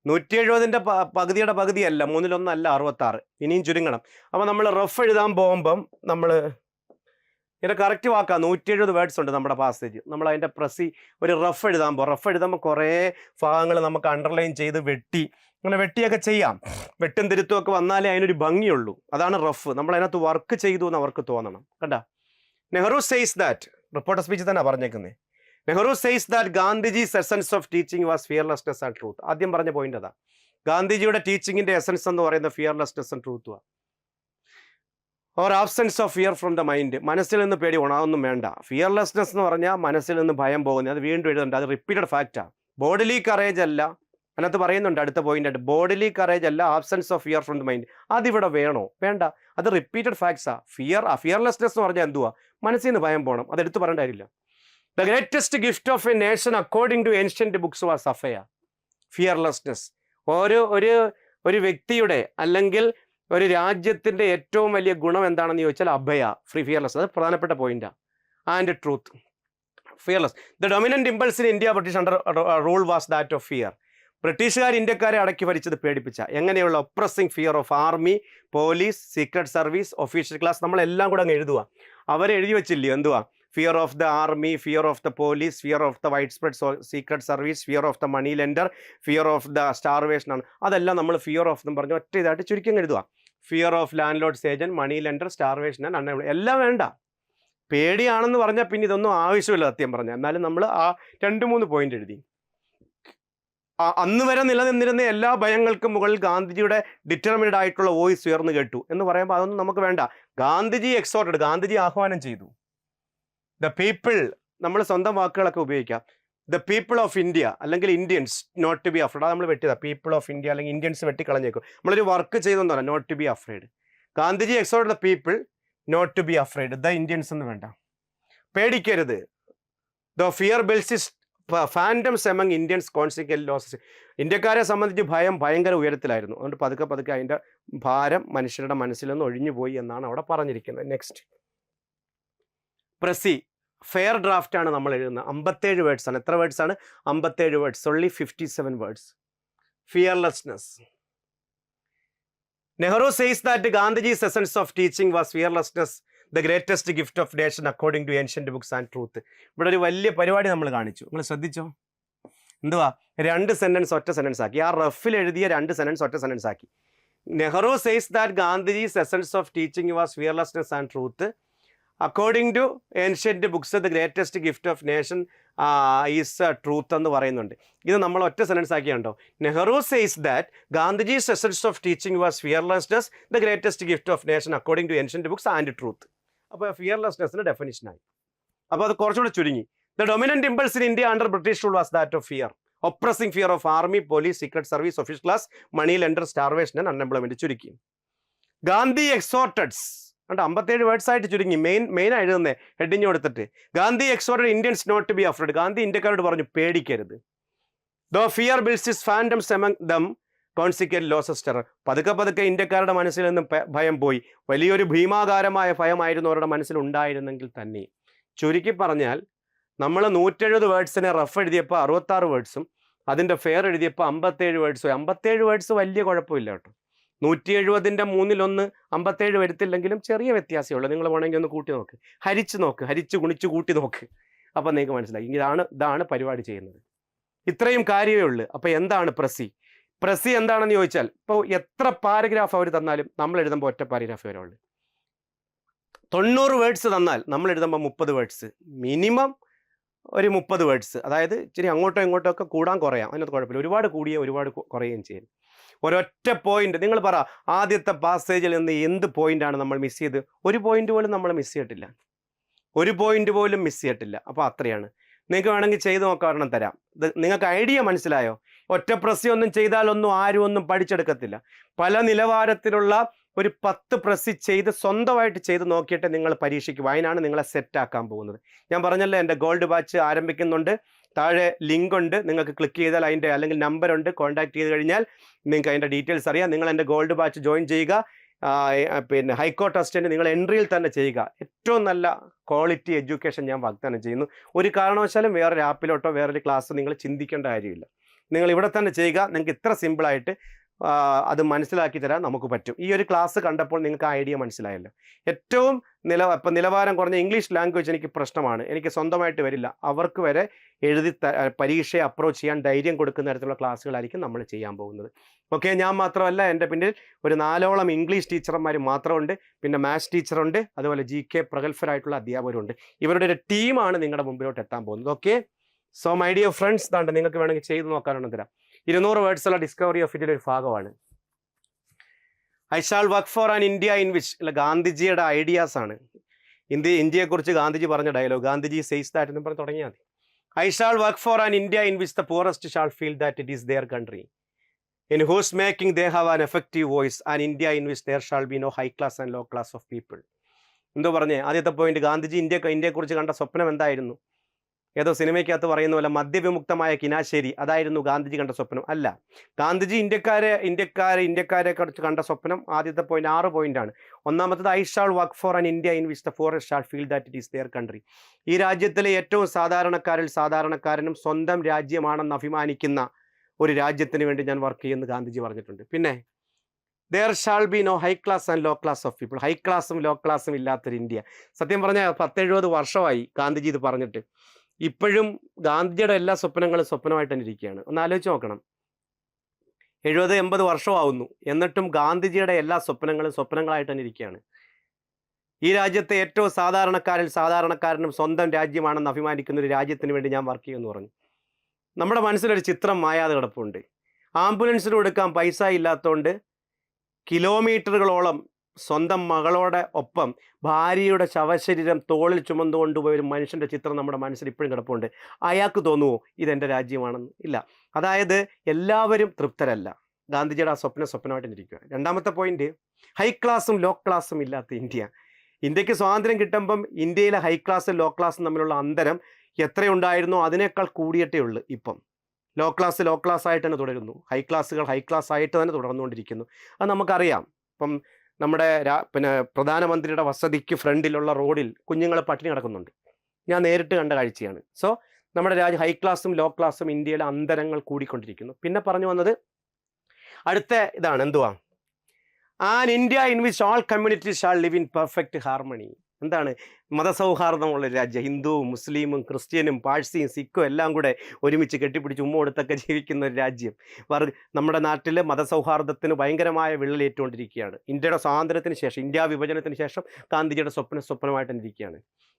170ൻ്റെ പകുതിയുടെ പകുതിയല്ല, 1/3 അല്ല, 66. ഇനിയും ചുരുങ്ങണം. അപ്പോൾ നമ്മൾ റഫ് എഴുതാൻ പോകുമ്പം നമ്മൾ ഇതിൻ്റെ കറക്റ്റ് വാക്കാം. 170 വേർഡ്സ് ഉണ്ട് നമ്മുടെ പാസേജ്. നമ്മൾ അതിൻ്റെ ഒരു റഫ് എഴുതുമ്പോൾ കുറേ ഭാഗങ്ങൾ നമുക്ക് അണ്ടർലൈൻ ചെയ്ത് അങ്ങനെ വെട്ടിയൊക്കെ ചെയ്യാം. വെട്ടും തിരുത്തുമൊക്കെ വന്നാലേ അതിനൊരു ഭംഗിയുള്ളൂ. അതാണ് റഫ്. നമ്മൾ അതിനകത്ത് വർക്ക് ചെയ്തു എന്ന് അവർക്ക് തോന്നണം. കണ്ട, Nehru says that, reporter speech തന്നെ പറഞ്ഞേക്കുന്നത്. Nehru says that Gandhiji's essence of teaching was fearlessness and truth. ആദ്യം പറഞ്ഞ പോയിന്റ് അതാ. ഗാന്ധിജിയുടെ ടീച്ചിങ്ങിന്റെ എസൻസ് എന്ന് പറയുന്ന ഫിയർലെസ്നെസ് ആൻഡ് ട്രൂത്തുമാണ്. Or absence of fear from the mind. മനസ്സിൽ നിന്ന് പേടി പോകണം, അതൊന്നും വേണ്ട. ഫിയർലെസ്നെസ് എന്ന് പറഞ്ഞാൽ മനസ്സിൽ നിന്ന് ഭയം പോകുന്നത്. അത് വീണ്ടും എഴുതണ്ട, അത് റിപ്പീറ്റഡ് ഫാക്റ്റാണ്. ബോഡിലി കറേജ് അല്ല, അതിനകത്ത് പറയുന്നുണ്ട് അടുത്ത പോയിന്റ് ആയിട്ട്, ബോഡിലി കറേജ് അല്ല, absence of fear from the mind. അതിവിടെ വേണോ? വേണ്ട, അത് റിപ്പീറ്റഡ് ഫാക്ട്സാ. ഫിയർലെസ്നെസ് എന്ന് പറഞ്ഞാൽ എന്തുവാ? മനസ്സിൽ നിന്ന് ഭയം പോകണം, അതെടുത്ത് പറയേണ്ട കാര്യമില്ല. The greatest gift of a nation according to ancient books was abhaya. Fearlessness ഒരു വ്യക്തിയുടെ അല്ലെങ്കിൽ ഒരു രാജ്യത്തിൻ്റെ ഏറ്റവും വലിയ ഗുണം എന്താണെന്ന് ചോദിച്ചാൽ അഭയ, ഫിയർലെസ്. അത് പ്രധാനപ്പെട്ട പോയിന്റാണ്. And truth, fearless. The dominant impulse in India British under rule was that of fear. ബ്രിട്ടീഷുകാർ ഇന്ത്യക്കാരെ അടക്കി ഭരിച്ചത് പേടിപ്പിച്ച, എങ്ങനെയുള്ള oppressing fear of army, police, secret service, official class. നമ്മളെല്ലാം കൂടെ അങ്ങ് എഴുതുക. അവരെഴുതി വെച്ചില്ലേ എന്തുവാ? Fear of the army, fear of the police, fear of the wide spread secret service, fear of the money lender, fear of the starvation ആണ്. അതെല്ലാം നമ്മൾ ഫിയർ ഓഫ് എന്ന് പറഞ്ഞ് ഒറ്റ ഇതായിട്ട് ചുരുക്കം എഴുതുക. Fear of land lords agent, money lender, starvation and unemployed. എല്ലാം വേണ്ട, പേടിയാണെന്ന് പറഞ്ഞാൽ പിന്നെ ഇതൊന്നും ആവശ്യമില്ല സത്യം പറഞ്ഞാൽ. എന്നാലും നമ്മൾ ആ 2-3 പോയിന്റ് എഴുതി. അന്ന് വരെ നിലനിന്നിരുന്ന എല്ലാ ഭയങ്ങൾക്കും മുകളിൽ ഗാന്ധിജിയുടെ ഡിറ്റർമിൻഡ് ആയിട്ടുള്ള വോയിസ് ഉയർന്നു കേട്ടു എന്ന് പറയുമ്പോൾ അതൊന്നും നമുക്ക് വേണ്ട. ഗാന്ധിജി എക്സോർട്ടഡ്, ഗാന്ധിജി ആഹ്വാനം ചെയ്തു. ദ പീപ്പിൾ, നമ്മൾ സ്വന്തം വാക്കുകളൊക്കെ ഉപയോഗിക്കാം. ദ പീപ്പിൾ ഓഫ് ഇന്ത്യ അല്ലെങ്കിൽ Indians not to be afraid. അത് നമ്മൾ വെട്ടിയതാ. പീപ്പിൾ ഓഫ് ഇന്ത്യ അല്ലെങ്കിൽ ഇന്ത്യൻസ് വെട്ടിക്കളഞ്ഞേക്കും. നമ്മളൊരു വർക്ക് ചെയ്തെന്ന് പറയാം, not to be afraid. Gandhiji exhorted the people not to be afraid. The Indians എന്ന് വേണ്ട, പേടിക്കരുത്. The fear builds its phantoms among Indians consequent losses. ഇന്ത്യക്കാരെ സംബന്ധിച്ച് ഭയം ഭയങ്കര ഉയരത്തിലായിരുന്നു. അതുകൊണ്ട് പതുക്കെ അതിൻ്റെ ഭാരം മനുഷ്യരുടെ മനസ്സിൽ നിന്ന് ഒഴിഞ്ഞു പോയി എന്നാണ് അവിടെ പറഞ്ഞിരിക്കുന്നത്. നെക്സ്റ്റ്, പ്രസി ഫെയർ ഡ്രാഫ്റ്റ് ആണ് നമ്മൾ എഴുതുന്നത്. 57 വേർഡ്സ് ആണ്. എത്ര വേർഡ്സ് ആണ്? 57 words. Only 57 words. Fearlessness. Nehru says that Gandhiji's essence of teaching was fearlessness, the greatest gift of nation according to ancient books and truth. ഇവിടെ ഒരു വലിയ പരിപാടി നമ്മൾ കാണിച്ചു. നിങ്ങൾ ശ്രദ്ധിച്ചോ? എന്തുവാ? 2 സെന്റൻസ് ഒറ്റ സെന്റൻസ് ആക്കി. ആ റഫിൽ എഴുതിയ 2 സെന്റൻസ് ഒറ്റ സെന്റൻസ് ആക്കി. Nehru says that Gandhiji's essence of teaching was fearlessness and truth, according to ancient books the greatest gift of nation is truth എന്ന് പറയുന്നുണ്ട്. ഇത് നമ്മൾ ഒറ്റ സെൻറ്റൻസ് ആക്കിയുണ്ടോ. Nehru says that Gandhiji's essence of teaching was fearlessness the greatest gift of nation according to ancient books and truth. അപ്പോൾ ഫിയർലെസ്നെസ്സിന് ഡെഫിനിഷനായി. അപ്പോൾ അത് കുറച്ചുകൂടെ ചുരുങ്ങി. The dominant impulse in India under British rule was that of fear, oppressing fear of army, police, secret service, official class, money lender, starvation and unemployment. ചുരുക്കി. ഗാന്ധി എക്സോർട്ടഡ്സ് ഉണ്ട്, 57 വേർഡ്സ് ആയിട്ട് ചുരുങ്ങി. മെയിൻ എഴുതുന്നേ ഹെഡിങ് കൊടുത്തിട്ട്. Gandhi exhorted Indians not to be afraid. Gandhi ഇന്ത്യക്കാരോട് പറഞ്ഞു പേടിക്കരുത്. Though fear builds its phantoms among them consequent losses terror. പതുക്കെ ഇന്ത്യക്കാരുടെ മനസ്സിൽ നിന്നും ഭയം പോയി. വലിയൊരു ഭീമാകാരമായ ഭയമായിരുന്നു അവരുടെ മനസ്സിൽ ഉണ്ടായിരുന്നെങ്കിൽ തന്നെ. ചുരുക്കി പറഞ്ഞാൽ നമ്മൾ 170 വേർഡ്സിനെ റഫ് എഴുതിയപ്പോൾ 66 വേർഡ്സും അതിൻ്റെ ഫെയർ എഴുതിയപ്പോൾ 57 വേർഡ്സും. 57 വേർഡ്സ് വലിയ കുഴപ്പമില്ല കേട്ടോ. 170ൻ്റെ 1/3 57 വരുത്തില്ലെങ്കിലും ചെറിയ വ്യത്യാസമേ ഉള്ളൂ. നിങ്ങൾ വേണമെങ്കിൽ ഒന്ന് കൂട്ടി നോക്ക്, ഹരിച്ച് ഗുണിച്ച് കൂട്ടി നോക്ക്. അപ്പം നിങ്ങൾക്ക് മനസ്സിലായി. ഇതാണ് പരിപാടി ചെയ്യുന്നത്. ഇത്രയും കാര്യമേ ഉള്ളൂ. അപ്പോൾ എന്താണ് പ്രസി എന്താണെന്ന് ചോദിച്ചാൽ, ഇപ്പോൾ എത്ര പാരഗ്രാഫ് അവർ തന്നാലും നമ്മൾ എഴുതുമ്പോൾ ഒറ്റ പാരഗ്രാഫ് വരെ ഉള്ളൂ. 90 വേർഡ്സ് തന്നാൽ നമ്മൾ എഴുതുമ്പോൾ 30 വേർഡ്സ്, മിനിമം ഒരു 30 വേർഡ്സ്. അതായത് ഇച്ചിരി അങ്ങോട്ടോ ഇങ്ങോട്ടോ ഒക്കെ കൂടാൻ കുറയാം, അതിനകത്ത് കുഴപ്പമില്ല. ഒരുപാട് കൂടിയേ ഒരുപാട് കുറയുകയും ചെയ്യും. ഒരൊറ്റ പോയിന്റ് നിങ്ങൾ പറ, ആദ്യത്തെ പാസേജിൽ നിന്ന് എന്ത് പോയിന്റാണ് നമ്മൾ മിസ് ചെയ്ത്? ഒരു പോയിന്റ് പോലും നമ്മൾ മിസ് ചെയ്തിട്ടില്ല. അപ്പോൾ അത്രയാണ്. നിങ്ങൾക്ക് വേണമെങ്കിൽ ചെയ്ത് നോക്കാൻ തരാം. നിങ്ങൾക്ക് ഐഡിയ മനസ്സിലായോ? ഒറ്റ പ്രസ്സിയൊന്നും ചെയ്താലൊന്നും ആരും ഒന്നും പഠിച്ചെടുക്കത്തില്ല. പല നിലവാരത്തിലുള്ള ഒരു 10 പ്രസ്സി ചെയ്ത് സ്വന്തമായിട്ട് ചെയ്ത് നോക്കിയിട്ട് നിങ്ങൾ പരീക്ഷയ്ക്ക് അതിനാണ് നിങ്ങളെ സെറ്റാക്കാൻ പോകുന്നത്. ഞാൻ പറഞ്ഞല്ലോ, എൻ്റെ ഗോൾഡ് ബാച്ച് ആരംഭിക്കുന്നുണ്ട്. താഴെ ലിങ്ക് ഉണ്ട്, നിങ്ങൾക്ക് ക്ലിക്ക് ചെയ്താൽ അതിൻ്റെ അല്ലെങ്കിൽ നമ്പർ ഉണ്ട്. കോൺടാക്ട് ചെയ്ത് കഴിഞ്ഞാൽ നിങ്ങൾക്ക് അതിൻ്റെ ഡീറ്റെയിൽസ് അറിയാം. നിങ്ങൾ എൻ്റെ ഗോൾഡ് ബാച്ച് ജോയിൻ ചെയ്യുക. പിന്നെ ഹൈക്കോർട്ട് അസിസ്റ്റൻറ്റ് നിങ്ങൾ എൻട്രിയിൽ തന്നെ ചെയ്യുക. ഏറ്റവും നല്ല ക്വാളിറ്റി എഡ്യൂക്കേഷൻ ഞാൻ വാഗ്ദാനം ചെയ്യുന്നു. ഒരു കാരണവശാലും വേറൊരു ആപ്പിലോട്ടോ വേറൊരു ക്ലാസ് നിങ്ങൾ ചിന്തിക്കേണ്ട കാര്യമില്ല. നിങ്ങൾ ഇവിടെ തന്നെ ചെയ്യുക. നിങ്ങൾക്ക് ഇത്ര സിമ്പിളായിട്ട് അത് മനസ്സിലാക്കി തരാൻ നമുക്ക് പറ്റും. ഈ ഒരു ക്ലാസ് കണ്ടപ്പോൾ നിങ്ങൾക്ക് ആ ഐഡിയ മനസ്സിലായല്ലോ. ഏറ്റവും നിലവാരം കുറഞ്ഞ ഇംഗ്ലീഷ് ലാംഗ്വേജ് എനിക്ക് പ്രശ്നമാണ്, എനിക്ക് സ്വന്തമായിട്ട് വരില്ല. അവർക്ക് വരെ എഴുതി പരീക്ഷയെ അപ്രോച്ച് ചെയ്യാൻ ധൈര്യം കൊടുക്കുന്ന തരത്തിലുള്ള ക്ലാസ്സുകളായിരിക്കും നമ്മൾ ചെയ്യാൻ പോകുന്നത്. ഓക്കെ, ഞാൻ മാത്രമല്ല, എൻ്റെ പിന്നിൽ ഒരു 4ഓളം ഇംഗ്ലീഷ് ടീച്ചർമാർ മാത്രമുണ്ട്. പിന്നെ മാത്സ് ടീച്ചറുണ്ട്, അതുപോലെ GK പ്രഗത്ഭരായിട്ടുള്ള അധ്യാപകരുണ്ട്. ഇവരുടെ ഒരു ടീമാണ് നിങ്ങളുടെ മുമ്പിലോട്ട് എത്താൻ പോകുന്നത്. Okay, so my dear friends, താണ്ട് നിങ്ങൾക്ക് വേണമെങ്കിൽ ചെയ്ത് നോക്കാനാണ് തരാം. 200 വേർഡ്സുള്ള ഡിസ്കവറി ഓഫ് ഇന്ത്യയുടെ ഒരു ഭാഗമാണ്. I shall work for an India in which, അല്ല, ഗാന്ധിജിയുടെ ഐഡിയാസ് ആണ്. ഇന്ത്യയെക്കുറിച്ച് ഗാന്ധിജി പറഞ്ഞ ഡയലോഗ്, ഗാന്ധിജി സെയ്സ് ദാറ്റ് എന്ന് പറഞ്ഞ് തുടങ്ങിയാൽ മതി. I shall work for an India in which the poorest shall feel that it is their country, in whose making they have an effective voice, an India in which there shall be no high class and low class of people. എന്തോ പറഞ്ഞേ? ആദ്യത്തെ പോയിന്റ്, ഗാന്ധിജി ഇന്ത്യയെക്കുറിച്ച് കണ്ട സ്വപ്നം എന്തായിരുന്നു? ഏതോ സിനിമയ്ക്കകത്ത് പറയുന്ന പോലെ മദ്യവിമുക്തമായ കിനാശേരി, അതായിരുന്നു ഗാന്ധിജി കണ്ട സ്വപ്നം? അല്ല. ഗാന്ധിജി ഇന്ത്യക്കാരെ കുറിച്ച് കണ്ട സ്വപ്നം ആദ്യത്തെ പോയിന്റ് 6 പോയിന്റാണ്. ഒന്നാമത്തത്, I shall work for an India in which the poorest shall feel that it is their country. ഈ രാജ്യത്തിലെ ഏറ്റവും സാധാരണക്കാരനും സ്വന്തം രാജ്യമാണെന്ന് അഭിമാനിക്കുന്ന ഒരു രാജ്യത്തിന് വേണ്ടി ഞാൻ വർക്ക് ചെയ്യുമെന്ന് ഗാന്ധിജി പറഞ്ഞിട്ടുണ്ട്. പിന്നെ there shall be no high class and low class of people. High ക്ലാസ്സും ലോ ക്ലാസ്സും ഇല്ലാത്തൊരു ഇന്ത്യ. സത്യം പറഞ്ഞാൽ 10-70 വർഷമായി ഗാന്ധിജി ഇത് പറഞ്ഞിട്ട്. ഇപ്പോഴും ഗാന്ധിജിയുടെ എല്ലാ സ്വപ്നങ്ങളും സ്വപ്നമായിട്ട് തന്നെ ഇരിക്കുകയാണ്. ഒന്ന് ആലോചിച്ച് നോക്കണം. 70-80 വർഷമാവുന്നു, എന്നിട്ടും ഗാന്ധിജിയുടെ എല്ലാ സ്വപ്നങ്ങളും സ്വപ്നങ്ങളായിട്ട് തന്നെ ഇരിക്കുകയാണ്. ഈ രാജ്യത്തെ ഏറ്റവും സാധാരണക്കാരനും സ്വന്തം രാജ്യമാണെന്ന് അഭിമാനിക്കുന്ന ഒരു രാജ്യത്തിന് വേണ്ടി ഞാൻ വർക്ക് ചെയ്യുമെന്ന് പറഞ്ഞു. നമ്മുടെ മനസ്സിലൊരു ചിത്രം മായാതെ കിടപ്പുണ്ട്. ആംബുലൻസിന് കൊടുക്കാൻ പൈസ ഇല്ലാത്തതുകൊണ്ട് കിലോമീറ്ററുകളോളം സ്വന്തം മകളോടെ ഒപ്പം ഭാര്യയുടെ ശവശരീരം തോളിൽ ചുമന്നുകൊണ്ടുപോയ ഒരു മനുഷ്യൻ്റെ ചിത്രം നമ്മുടെ മനസ്സിൽ ഇപ്പോഴും കിടപ്പുണ്ട്. അയാൾക്ക് തോന്നുമോ ഇതെൻ്റെ രാജ്യമാണെന്ന്? ഇല്ല. അതായത് എല്ലാവരും തൃപ്തരല്ല. ഗാന്ധിജിയുടെ ആ സ്വപ്നമായിട്ട് ഇരിക്കുക. രണ്ടാമത്തെ പോയിന്റ്, ഹൈ ക്ലാസ്സും ലോ ക്ലാസ്സും ഇല്ലാത്ത ഇന്ത്യ. ഇന്ത്യക്ക് സ്വാതന്ത്ര്യം കിട്ടുമ്പം ഇന്ത്യയിലെ ഹൈ ക്ലാസ്സും ലോ ക്ലാസ്സും തമ്മിലുള്ള അന്തരം എത്രയുണ്ടായിരുന്നോ അതിനേക്കാൾ കൂടിയിട്ടേ ഉള്ളൂ. ഇപ്പം ലോ ക്ലാസ് ആയിട്ട് തന്നെ തുടരുന്നു, ഹൈ ക്ലാസ് ആയിട്ട് തന്നെ തുടർന്നുകൊണ്ടിരിക്കുന്നു. അത് നമുക്കറിയാം. ഇപ്പം നമ്മുടെ പ്രധാനമന്ത്രിയുടെ വസതിക്ക് ഫ്രണ്ടിലുള്ള റോഡിൽ കുഞ്ഞുങ്ങൾ പട്ടിണി കിടക്കുന്നുണ്ട്. ഞാൻ നേരിട്ട് കണ്ട കാഴ്ചയാണ്. സോ നമ്മുടെ രാജ്യം ഹൈ ക്ലാസ്സും ലോ ക്ലാസ്സും ഇന്ത്യയിലെ അന്തരങ്ങൾ കൂടിക്കൊണ്ടിരിക്കുന്നു. പിന്നെ പറഞ്ഞു വന്നത് അടുത്ത ഇതാണ്, എന്തുവാ? An India in which all communities shall live in perfect harmony. എന്താണ് മതസൗഹാർദ്ദമുള്ള രാജ്യം, ഹിന്ദുവും മുസ്ലിമും ക്രിസ്ത്യനും പാഴ്സിയും സിഖും എല്ലാം കൂടെ ഒരുമിച്ച് കെട്ടിപ്പിടിച്ച് ഉമ്മ കൊടുത്തൊക്കെ ജീവിക്കുന്ന ഒരു രാജ്യം. നമ്മുടെ നാട്ടിൽ മതസൗഹാർദ്ദത്തിന് ഭയങ്കരമായ വിള്ളലേറ്റുകൊണ്ടിരിക്കുകയാണ്. ഇന്ത്യയുടെ സ്വാതന്ത്ര്യത്തിന് ശേഷം, ഇന്ത്യ വിഭജനത്തിന് ശേഷം ഗാന്ധിജിയുടെ സ്വപ്നമായിട്ട് ഇരിക്കുകയാണ്.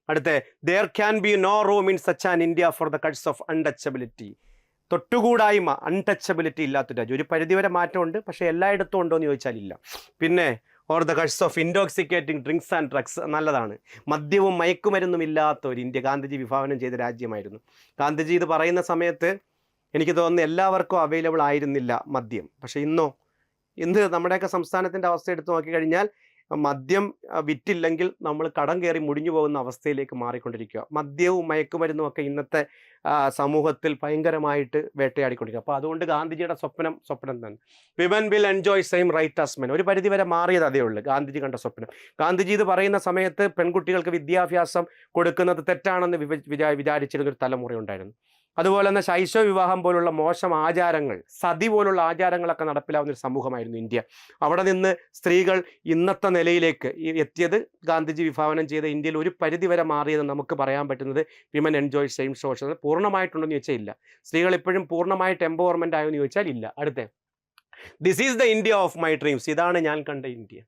അടുത്ത, there can be no room in such an India for the curse of untouchability. തൊട്ടുകൂടായ്മ, അൺടച്ചബിലിറ്റി ഇല്ലാത്ത രാജ്യം. ഒരു പരിധിവരെ മാറ്റമുണ്ട്, പക്ഷേ എല്ലായിടത്തും ഉണ്ടോ എന്ന് ചോദിച്ചാൽ ഇല്ല. പിന്നെ or the curse of intoxicating drinks and drugs, നല്ലതാണ്. മദ്യവും മയക്കുമരുന്നും ഇല്ലാത്ത ഒരു ഇന്ത്യ ഗാന്ധിജി വിഭാവനം ചെയ്ത രാജ്യമായിരുന്നു. ഗാന്ധിജി ഇത് പറയുന്ന സമയത്ത് എനിക്ക് തോന്നുന്നു എല്ലാവർക്കും അവൈലബിൾ ആയിരുന്നില്ല മദ്യം. പക്ഷേ ഇന്ന് നമ്മുടെയൊക്കെ സംസ്ഥാനത്തിൻ്റെ അവസ്ഥ എടുത്തു നോക്കിക്കഴിഞ്ഞാൽ മദ്യം വിറ്റില്ലെങ്കിൽ നമ്മൾ കടം കയറി മുടിഞ്ഞു പോകുന്ന അവസ്ഥയിലേക്ക് മാറിക്കൊണ്ടിരിക്കുക. മദ്യവും മയക്കുമരുന്നും ഒക്കെ ഇന്നത്തെ സമൂഹത്തിൽ ഭയങ്കരമായിട്ട് വേട്ടയാടിക്കൊണ്ടിരിക്കുക. അപ്പോൾ അതുകൊണ്ട് ഗാന്ധിജിയുടെ സ്വപ്നം തന്നെ. Women will enjoy same right as men. ഒരു പരിധിവരെ മാറിയത് അതേ ഉള്ളൂ ഗാന്ധിജി കണ്ട സ്വപ്നം. ഗാന്ധിജി ഇത് പറയുന്ന സമയത്ത് പെൺകുട്ടികൾക്ക് വിദ്യാഭ്യാസം കൊടുക്കുന്നത് തെറ്റാണെന്ന് വിചാരിച്ചിരുന്നൊരു തലമുറയുണ്ടായിരുന്നു. അതുപോലെ തന്നെ ശൈശവ വിവാഹം പോലുള്ള മോശം ആചാരങ്ങൾ, സതി പോലുള്ള ആചാരങ്ങളൊക്കെ നടപ്പിലാവുന്ന ഒരു സമൂഹമായിരുന്നു ഇന്ത്യ. അവിടെ നിന്ന് സ്ത്രീകൾ ഇന്നത്തെ നിലയിലേക്ക് എത്തിയത് ഗാന്ധിജി വിഭാവനം ചെയ്ത ഇന്ത്യയിൽ ഒരു പരിധിവരെ മാറിയതെന്ന് നമുക്ക് പറയാൻ പറ്റുന്നത് വിമൻ എൻജോയ് സെയിം സോഷ്യൽ. പൂർണ്ണമായിട്ടുണ്ടെന്ന് ചോദിച്ചാൽ ഇല്ല. സ്ത്രീകൾ ഇപ്പോഴും പൂർണ്ണമായിട്ട് എംപവർമെൻ്റ് ആയോ എന്ന് ചോദിച്ചാൽ ഇല്ല. അടുത്ത, this is the India of my dreams. ഇതാണ് ഞാൻ കണ്ട India.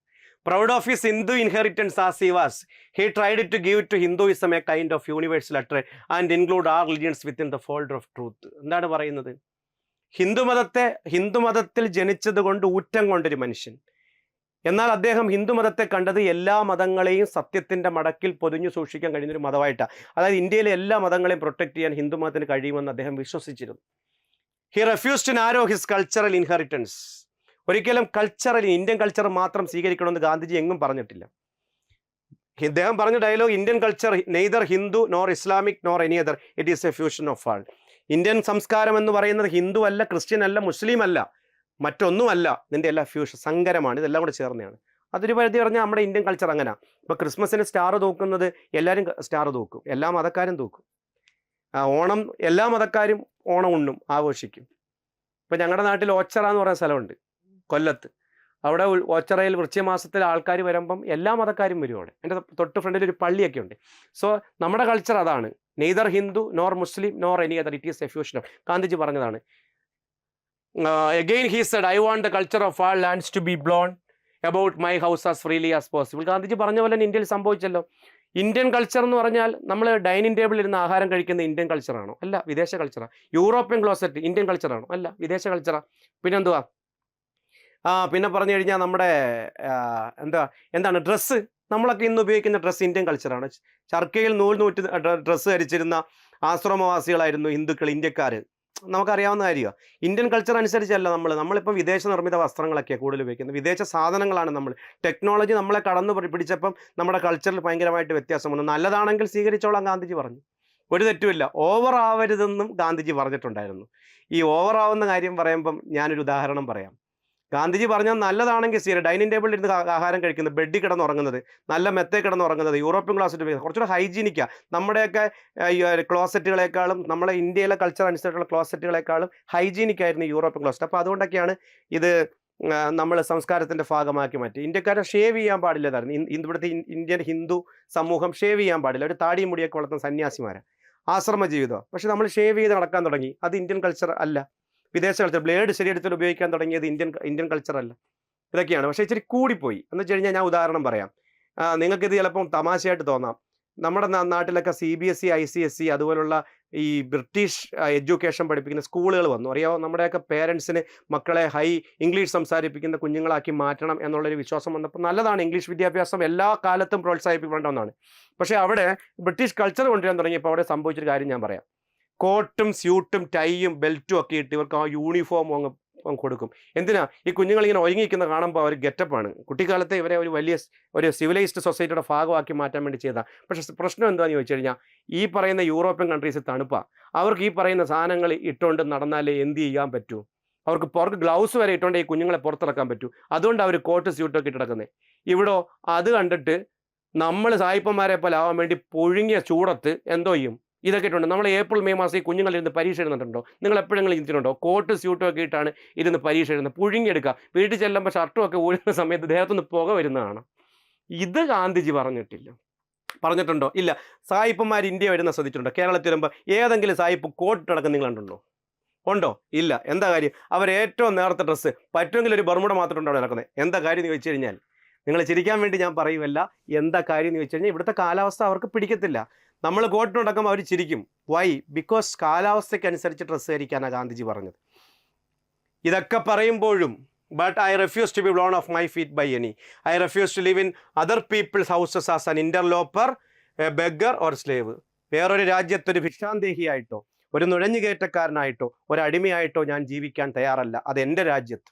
Proud of his Hindu inheritance as he was, he tried to give to Hinduism a kind of universal letter and include all religions within the fold of truth. എന്താണ് പറയുന്നത്? ഹിന്ദുമതത്തിൽ ജനിച്ചത് കൊണ്ട് ഊറ്റം കൊണ്ടൊരു മനുഷ്യൻ. എന്നാൽ അദ്ദേഹം ഹിന്ദുമതത്തെ കണ്ടത് എല്ലാ മതങ്ങളെയും സത്യത്തിൻ്റെ മടക്കിൽ പൊതിഞ്ഞു സൂക്ഷിക്കാൻ കഴിയുന്നൊരു മതമായിട്ടാണ്. അതായത് ഇന്ത്യയിലെ എല്ലാ മതങ്ങളെയും പ്രൊട്ടക്ട് ചെയ്യാൻ ഹിന്ദുമതത്തിന് കഴിയുമെന്ന് അദ്ദേഹം വിശ്വസിച്ചിരുന്നു. He refused to narrow his cultural inheritance. ഒരിക്കലും ഇന്ത്യൻ കൾച്ചർ മാത്രം സ്വീകരിക്കണമെന്ന് ഗാന്ധിജി എങ്ങും പറഞ്ഞിട്ടില്ല. അദ്ദേഹം പറഞ്ഞ dialogue, Indian culture neither Hindu nor Islamic nor any other, it is a fusion of all. Indian സംസ്കാരം എന്ന് പറയുന്നത് ഹിന്ദു അല്ല, ക്രിസ്ത്യൻ അല്ല, മുസ്ലിം അല്ല, മറ്റൊന്നുമല്ല. ഇതിൻ്റെ എല്ലാ ഫ്യൂഷൻ സങ്കരമാണ്. ഇതെല്ലാം കൂടെ ചേർന്നതാണ്. അതൊരു പരിധി പറഞ്ഞാൽ നമ്മുടെ ഇന്ത്യൻ കൾച്ചർ അങ്ങനെ. ഇപ്പോൾ ക്രിസ്മസിന് സ്റ്റാർ തൂക്കുന്നത് എല്ലാവരും സ്റ്റാർ തൂക്കും, എല്ലാ മതക്കാരും തൂക്കും. ഓണം എല്ലാ മതക്കാരും ഓണം ഉണ്ണും, ആഘോഷിക്കും. ഇപ്പോൾ ഞങ്ങളുടെ നാട്ടിൽ ഓച്ചറ എന്ന് പറയുന്ന സ്ഥലമുണ്ട് കൊല്ലത്ത്. അവിടെ ഓച്ചറയിൽ വൃശ്ചികമാസത്തിൽ ആൾക്കാർ വരുമ്പം എല്ലാ മതക്കാരും വരും. അവിടെ എൻ്റെ തൊട്ട് ഫ്രണ്ടിൽ ഒരു പള്ളിയൊക്കെ ഉണ്ട്. സോ നമ്മുടെ കൾച്ചർ അതാണ്. Neither Hindu nor Muslim nor any other, it is a fusion. Gandhiji പറഞ്ഞതാണ്. Again he said, I want the culture of all lands to be blown about my house as freely as possible. Gandhiji പറഞ്ഞ പോലെ തന്നെ ഇന്ത്യയിൽ സംഭവിച്ചല്ലോ. ഇന്ത്യൻ കൾച്ചർ എന്ന് പറഞ്ഞാൽ നമ്മൾ ഡൈനിങ് ടേബിളിൽ ഇരുന്ന് ആഹാരം കഴിക്കുന്ന ഇന്ത്യൻ കൾച്ചറാണോ? അല്ല, വിദേശ കൾച്ചറാണ്. യൂറോപ്യൻ ക്ലോസറ്റ് ഇന്ത്യൻ കൾച്ചറാണോ? അല്ല, വിദേശ കൾച്ചറാണ്. പിന്നെന്തുവാ? പിന്നെ പറഞ്ഞു കഴിഞ്ഞാൽ നമ്മുടെ എന്താണ് ഡ്രസ്സ്, നമ്മളൊക്കെ ഇന്ന് ഉപയോഗിക്കുന്ന ഡ്രസ്സ് ഇന്ത്യൻ കൾച്ചറാണ്. ചർക്കയിൽ നൂറ്റ് ഡ്രസ്സ് ധരിച്ചിരുന്ന ആശ്രമവാസികളായിരുന്നു ഹിന്ദുക്കൾ, ഇന്ത്യക്കാർ. നമുക്കറിയാവുന്ന കാര്യമാണ്. ഇന്ത്യൻ കൾച്ചർ അനുസരിച്ചല്ല നമ്മളിപ്പോൾ വിദേശ നിർമ്മിത വസ്ത്രങ്ങളൊക്കെയാണ് കൂടുതൽ ഉപയോഗിക്കുന്നത്. വിദേശ സാധനങ്ങളാണ് നമ്മൾ. ടെക്നോളജി നമ്മളെ കടന്നു പിടിച്ചപ്പം നമ്മുടെ കൾച്ചറിൽ ഭയങ്കരമായിട്ട് വ്യത്യാസം വന്നു. നല്ലതാണെങ്കിൽ സ്വീകരിച്ചോളാം ഗാന്ധിജി പറഞ്ഞു. ഒരു തെറ്റുമില്ല. ഓവർ ആവരുതെന്നും ഗാന്ധിജി പറഞ്ഞിട്ടുണ്ടായിരുന്നു. ഈ ഓവർ ആവുന്ന കാര്യം പറയുമ്പം ഞാനൊരു ഉദാഹരണം പറയാം. ഗാന്ധിജി പറഞ്ഞാൽ നല്ലതാണെങ്കിൽ ഡൈനിങ് ടേബിളിൽ ഇരുന്ന് ആഹാരം കഴിക്കുന്നത്, ബെഡിൽ കിടന്നുറങ്ങുന്നത്, നല്ല മെത്തേ കിടന്നുറങ്ങുന്നത്, യൂറോപ്യൻ ക്ലോസറ്റ് ഉപയോഗിക്കുന്നത് കുറച്ചുകൂടെ ഹൈജീനിക്കാണ്. നമ്മുടെയൊക്കെ ക്ലോസറ്റുകളെക്കാളും നമ്മളെ ഇന്ത്യയിലെ കൾച്ചർ അനുസരിച്ചുള്ള ക്ലോസറ്റുകളെക്കാളും ഹൈജീനിക്കായിരുന്നു യൂറോപ്യൻ ക്ലോസറ്റ്. അപ്പോൾ അതുകൊണ്ടൊക്കെയാണ് ഇത് നമ്മൾ സംസ്കാരത്തിൻ്റെ ഭാഗമാക്കി മാറ്റി. ഇന്ത്യക്കാരെ ഷേവ് ചെയ്യാൻ പാടില്ലതായിരുന്നു. ഇവിടുത്തെ ഇന്ത്യൻ ഹിന്ദു സമൂഹം ഷേവ് ചെയ്യാൻ പാടില്ല. ഒരു താടിയും മുടിയൊക്കെ വളർത്തുന്ന സന്യാസിമാരാണ്, ആശ്രമ ജീവിതം. പക്ഷെ നമ്മൾ ഷേവ് ചെയ്ത് നടക്കാൻ തുടങ്ങി. അത് ഇന്ത്യൻ കൾച്ചർ അല്ല, വിദേശ കൾച്ചർ. ബ്ലേഡ് ശരീരത്തിൽ ഉപയോഗിക്കാൻ തുടങ്ങിയത് ഇന്ത്യൻ കൾച്ചർ അല്ല. ഇതൊക്കെയാണ്. പക്ഷേ ഇച്ചിരി കൂടിപ്പോയി എന്ന് വെച്ച് കഴിഞ്ഞാൽ ഞാൻ ഉദാഹരണം പറയാം. നിങ്ങൾക്കിത് ചിലപ്പം തമാശയായിട്ട് തോന്നാം. നമ്മുടെ നാട്ടിലൊക്കെ CBSE ICSE അതുപോലുള്ള ഈ ബ്രിട്ടീഷ് എഡ്യൂക്കേഷൻ പഠിപ്പിക്കുന്ന സ്കൂളുകൾ വന്നു. അറിയാമോ? നമ്മുടെയൊക്കെ പേരൻസിന് മക്കളെ ഇംഗ്ലീഷ് സംസാരിപ്പിക്കുന്ന കുഞ്ഞുങ്ങളാക്കി മാറ്റണം എന്നുള്ളൊരു വിശ്വാസം വന്നപ്പോൾ നല്ലതാണ്. ഇംഗ്ലീഷ് വിദ്യാഭ്യാസം എല്ലാ കാലത്തും പ്രോത്സാഹിപ്പിക്കേണ്ട ഒന്നാണ്. പക്ഷേ അവിടെ ബ്രിട്ടീഷ് കൾച്ചർ കൊണ്ടുവരാൻ തുടങ്ങിയപ്പോൾ അവിടെ സംഭവിച്ചൊരു കാര്യം ഞാൻ പറയാം. കോട്ടും സ്യൂട്ടും ടൈയും ബെൽറ്റും ഒക്കെ ഇട്ട് ഇവർക്ക് ആ യൂണിഫോം അങ്ങ് കൊടുക്കും. എന്തിനാ? ഈ കുഞ്ഞുങ്ങളിങ്ങനെ ഒരുങ്ങിയിരിക്കുന്ന കാണുമ്പോൾ അവർ ഗെറ്റപ്പാണ്. കുട്ടിക്കാലത്തെ ഇവരെ ഒരു സിവിലൈസ്ഡ് സൊസൈറ്റിയുടെ ഭാഗമാക്കി മാറ്റാൻ വേണ്ടി ചെയ്തതാണ്. പക്ഷേ പ്രശ്നം എന്താണെന്ന് ചോദിച്ചു കഴിഞ്ഞാൽ, ഈ പറയുന്ന യൂറോപ്യൻ കൺട്രീസ് തണുപ്പാണ്. അവർക്ക് ഈ പറയുന്ന സാധനങ്ങൾ ഇട്ടുകൊണ്ട് നടന്നാലേ എന്ത് ചെയ്യാൻ പറ്റൂ? അവർക്ക് ഗ്ലൗസ് വരെ ഇട്ടുകൊണ്ട് ഈ കുഞ്ഞുങ്ങളെ പുറത്തിറക്കാൻ പറ്റൂ. അതുകൊണ്ട് അവർ കോട്ട് സ്യൂട്ടൊക്കെ ഇട്ട് നടക്കുന്നത്. ഇവിടെ അത് കണ്ടിട്ട് നമ്മൾ സായിപ്പന്മാരെ പോലെ ആവാൻ വേണ്ടി പൊഴുങ്ങിയ ചൂടത്ത് എന്തോ ചെയ്യും? ഇതൊക്കെ ഇട്ടുണ്ട്. നമ്മൾ ഏപ്രിൽ മെയ് മാസം ഈ കുഞ്ഞുങ്ങളിരുന്ന് പരീക്ഷ എഴുതുന്നുണ്ടോ? നിങ്ങൾ എപ്പോഴെങ്കിലും ഇരുത്തിട്ടുണ്ടോ? കോട്ട് സ്യൂട്ടും ഒക്കെ ഇട്ടാണ് ഇരുന്ന് പരീക്ഷ എഴുതുന്നത്. പുഴുങ്ങിയെടുക്കുക. വീട്ടിൽ ചെല്ലുമ്പോൾ ഷർട്ടും ഒക്കെ ഊഴുന്ന സമയത്ത് ദേഹത്തുനിന്ന് പുക വരുന്നതാണ്. ഇത് ഗാന്ധിജി പറഞ്ഞിട്ടില്ല. പറഞ്ഞിട്ടുണ്ടോ? ഇല്ല. സായിപ്പന്മാർ ഇന്ത്യ വരുന്ന ശ്രദ്ധിച്ചിട്ടുണ്ടോ? കേരളത്തിൽ വരുമ്പോൾ ഏതെങ്കിലും സായിപ്പ് കോട്ട് നടക്കുന്ന നിങ്ങൾ കണ്ടുണ്ടോ? ഉണ്ടോ? ഇല്ല. എന്താ കാര്യം? അവർ ഏറ്റവും നേരത്തെ ഡ്രസ്സ്, പറ്റുമെങ്കിൽ ഒരു ബർമുട മാത്രം അവിടെ നടക്കുന്നത്. എന്താ കാര്യം എന്ന് ചോദിച്ചു കഴിഞ്ഞാൽ, നിങ്ങൾ ചിരിക്കാൻ വേണ്ടി ഞാൻ പറയുമല്ല, എന്താ കാര്യം എന്ന് ചോദിച്ചു കഴിഞ്ഞാൽ ഇവിടുത്തെ കാലാവസ്ഥ അവർക്ക് പിടിക്കത്തില്ല. നമ്മൾ കോട്ട് നടക്കുമ്പോൾ അവർ ചിരിക്കും. വൈ? ബിക്കോസ് കാലാവസ്ഥയ്ക്കനുസരിച്ച് ഡ്രസ്സ് ധരിക്കാനാണ് ഗാന്ധിജി പറഞ്ഞത്. ഇതൊക്കെ പറയുമ്പോഴും but I refuse to be blown off my feet by any. I refuse to live in other people's houses as an interloper, a beggar or slave. വേറൊരു രാജ്യത്തൊരു ഭിക്ഷാന്തേഹിയായിട്ടോ ഒരു നുഴഞ്ഞുകയറ്റക്കാരനായിട്ടോ ഒരു അടിമയായിട്ടോ ഞാൻ ജീവിക്കാൻ തയ്യാറല്ല. അത് എൻ്റെ രാജ്യത്ത്.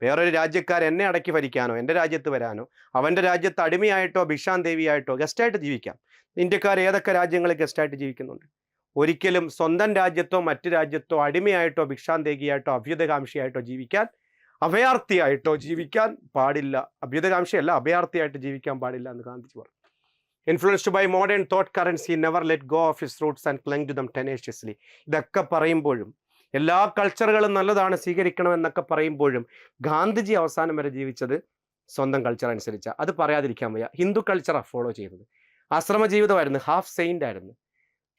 വേറൊരു രാജ്യക്കാരൻ എന്നെ അടക്കി ഭരിക്കാനോ എൻ്റെ രാജ്യത്ത് വരാനോ അവൻ്റെ രാജ്യത്ത് അടിമയായിട്ടോ ഭിക്ഷാന്തേവിയായിട്ടോ ഗസ്റ്റായിട്ട് ജീവിക്കാം. ഇന്ത്യക്കാർ ഏതൊക്കെ രാജ്യങ്ങളിൽ ഗസ്റ്റായിട്ട് ജീവിക്കുന്നുണ്ട്? ഒരിക്കലും സ്വന്തം രാജ്യത്തോ മറ്റു രാജ്യത്തോ അടിമയായിട്ടോ ഭിക്ഷാന്തേകിയായിട്ടോ അഭ്യുതകാംക്ഷിയായിട്ടോ ജീവിക്കാൻ, അഭയാർത്ഥിയായിട്ടോ ജീവിക്കാൻ പാടില്ല. അഭ്യുതകാംക്ഷിയല്ല, അഭയാർത്ഥിയായിട്ട് ജീവിക്കാൻ പാടില്ല എന്ന് ഗാന്ധിജി പറഞ്ഞു. Influenced by modern thought currents he never let go of his roots and clung to them tenaciously. ഇതൊക്കെ പറയുമ്പോഴും എല്ലാ കൾച്ചറുകളും നല്ലതാണ് സ്വീകരിക്കണമെന്നൊക്കെ പറയുമ്പോഴും ഗാന്ധിജി അവസാനം വരെ ജീവിച്ചത് സ്വന്തം കൾച്ചർ അനുസരിച്ചാണ്. അത് പറയാതിരിക്കാൻ വയ്യ. ഹിന്ദു കൾച്ചറാണ് ഫോളോ ചെയ്തത്. ആശ്രമ ജീവിതമായിരുന്നു. ഹാഫ് സെയിൻ്റ് ആയിരുന്നു.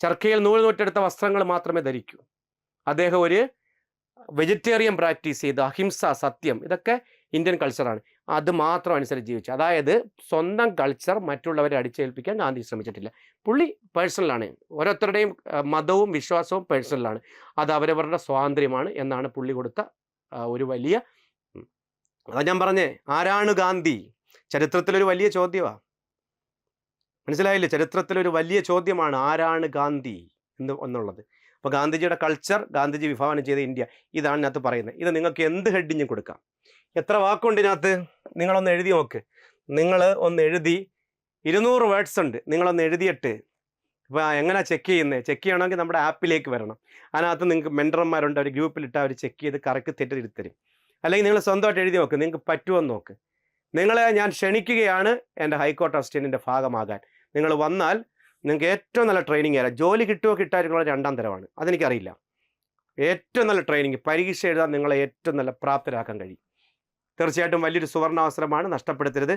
ചർക്കയിൽ നൂറ്റെടുത്ത വസ്ത്രങ്ങൾ മാത്രമേ ധരിക്കൂ. അദ്ദേഹം ഒരു വെജിറ്റേറിയൻ പ്രാക്ടീസ് ചെയ്ത് അഹിംസ, സത്യം, ഇതൊക്കെ ഇന്ത്യൻ കൾച്ചറാണ്. അത് മാത്രം അനുസരിച്ച് ജീവിച്ചു. അതായത് സ്വന്തം കൾച്ചർ മറ്റുള്ളവരെ അടിച്ചേൽപ്പിക്കാൻ ഗാന്ധി ശ്രമിച്ചിട്ടില്ല. പുള്ളി പേഴ്സണലാണ്. ഓരോരുത്തരുടെയും മതവും വിശ്വാസവും പേഴ്സണലാണ്. അത് അവരവരുടെ സ്വാതന്ത്ര്യമാണ് എന്നാണ് പുള്ളി കൊടുത്ത ഒരു വലിയ. അതാ ഞാൻ പറഞ്ഞേ, ആരാണ് ഗാന്ധി? ചരിത്രത്തിലൊരു വലിയ ചോദ്യമാണ്. മനസ്സിലായില്ലേ? ചരിത്രത്തിലൊരു വലിയ ചോദ്യമാണ് ആരാണ് ഗാന്ധി എന്നുള്ളത്. അപ്പോൾ ഗാന്ധിജിയുടെ കൾച്ചർ, ഗാന്ധിജി വിഭാവനം ചെയ്ത ഇന്ത്യ, ഇതാണ് ഇതിനകത്ത് പറയുന്നത്. ഇത് നിങ്ങൾക്ക് എന്ത് ഹെഡിങ്ങും കൊടുക്കാം. എത്ര വാക്കുണ്ട് ഇതിനകത്ത്? നിങ്ങളൊന്ന് എഴുതി നോക്ക്. നിങ്ങൾ ഒന്ന് എഴുതി 200 വേർഡ്സ് ഉണ്ട്. നിങ്ങളൊന്ന് എഴുതിയിട്ട് ഇപ്പോൾ എങ്ങനെ ചെക്ക് ചെയ്യുന്നത്? ചെക്ക് ചെയ്യണമെങ്കിൽ നമ്മുടെ ആപ്പിലേക്ക് വരണം. അതിനകത്ത് നിങ്ങൾക്ക് മെൻറ്റർമാരുണ്ട്, അവർ ഗ്രൂപ്പിലിട്ട് അവർ ചെക്ക് ചെയ്ത് കറക്റ്റ് തെറ്റിദ്ധരി തരും. അല്ലെങ്കിൽ നിങ്ങൾ സ്വന്തമായിട്ട് എഴുതി നോക്ക്, നിങ്ങൾക്ക് പറ്റുമെന്ന് നോക്ക്. നിങ്ങളെ ഞാൻ ക്ഷണിക്കുകയാണ് എൻ്റെ ഹൈക്കോർട്ട് അസിസ്റ്റൻറ്റിൻ്റെ ഭാഗമാകാൻ. നിങ്ങൾ വന്നാൽ നിങ്ങൾക്ക് ഏറ്റവും നല്ല ട്രെയിനിങ് തരാം. ജോലി കിട്ടുമോ കിട്ടാതിരിക്കുള്ള രണ്ടാം തരമാണ്, അതെനിക്കറിയില്ല. ഏറ്റവും നല്ല ട്രെയിനിങ്, പരീക്ഷ എഴുതാൻ നിങ്ങളെ ഏറ്റവും നല്ല പ്രാപ്തരാക്കാൻ കഴിയും. തീർച്ചയായിട്ടും വലിയൊരു സുവർണാവസരമാണ്, നഷ്ടപ്പെടുത്തരുത്.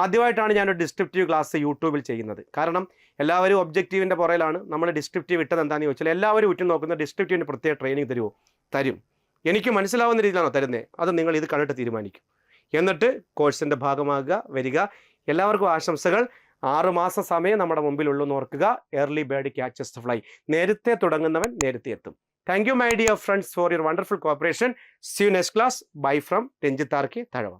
ആദ്യമായിട്ടാണ് ഞാനൊരു ഡിസ്ക്രിപ്റ്റീവ് ക്ലാസ് യൂട്യൂബിൽ ചെയ്യുന്നത്. കാരണം എല്ലാവരും ഒബ്ജക്റ്റീവിൻ്റെ പുറയിലാണ്. നമ്മൾ ഡിസ്ക്രിപ്റ്റീവ് ഇട്ടത് എന്താണെന്ന് ചോദിച്ചാൽ എല്ലാവരും ഉറ്റു നോക്കുന്ന ഡിസ്ക്രിപ്റ്റീവിന് പ്രത്യേക ട്രെയിനിങ് തരുമോ? തരും. എനിക്ക് മനസ്സിലാവുന്ന രീതിയിലാണോ തരുന്നത്? അത് നിങ്ങൾ ഇത് കണ്ടിട്ട് തീരുമാനിക്കും. എന്നിട്ട് കോഴ്സിൻ്റെ ഭാഗമാകുക, വരിക. എല്ലാവർക്കും ആശംസകൾ. 6 മാസം സമയം നമ്മുടെ മുമ്പിലുള്ളൂ എന്ന് ഓർക്കുക. Early bird catches the fly. നേരത്തെ തുടങ്ങുന്നവൻ നേരത്തെ എത്തും. Thank you, my dear friends, for your wonderful cooperation. See you next class. Bye from Renjith R. K. Thalava.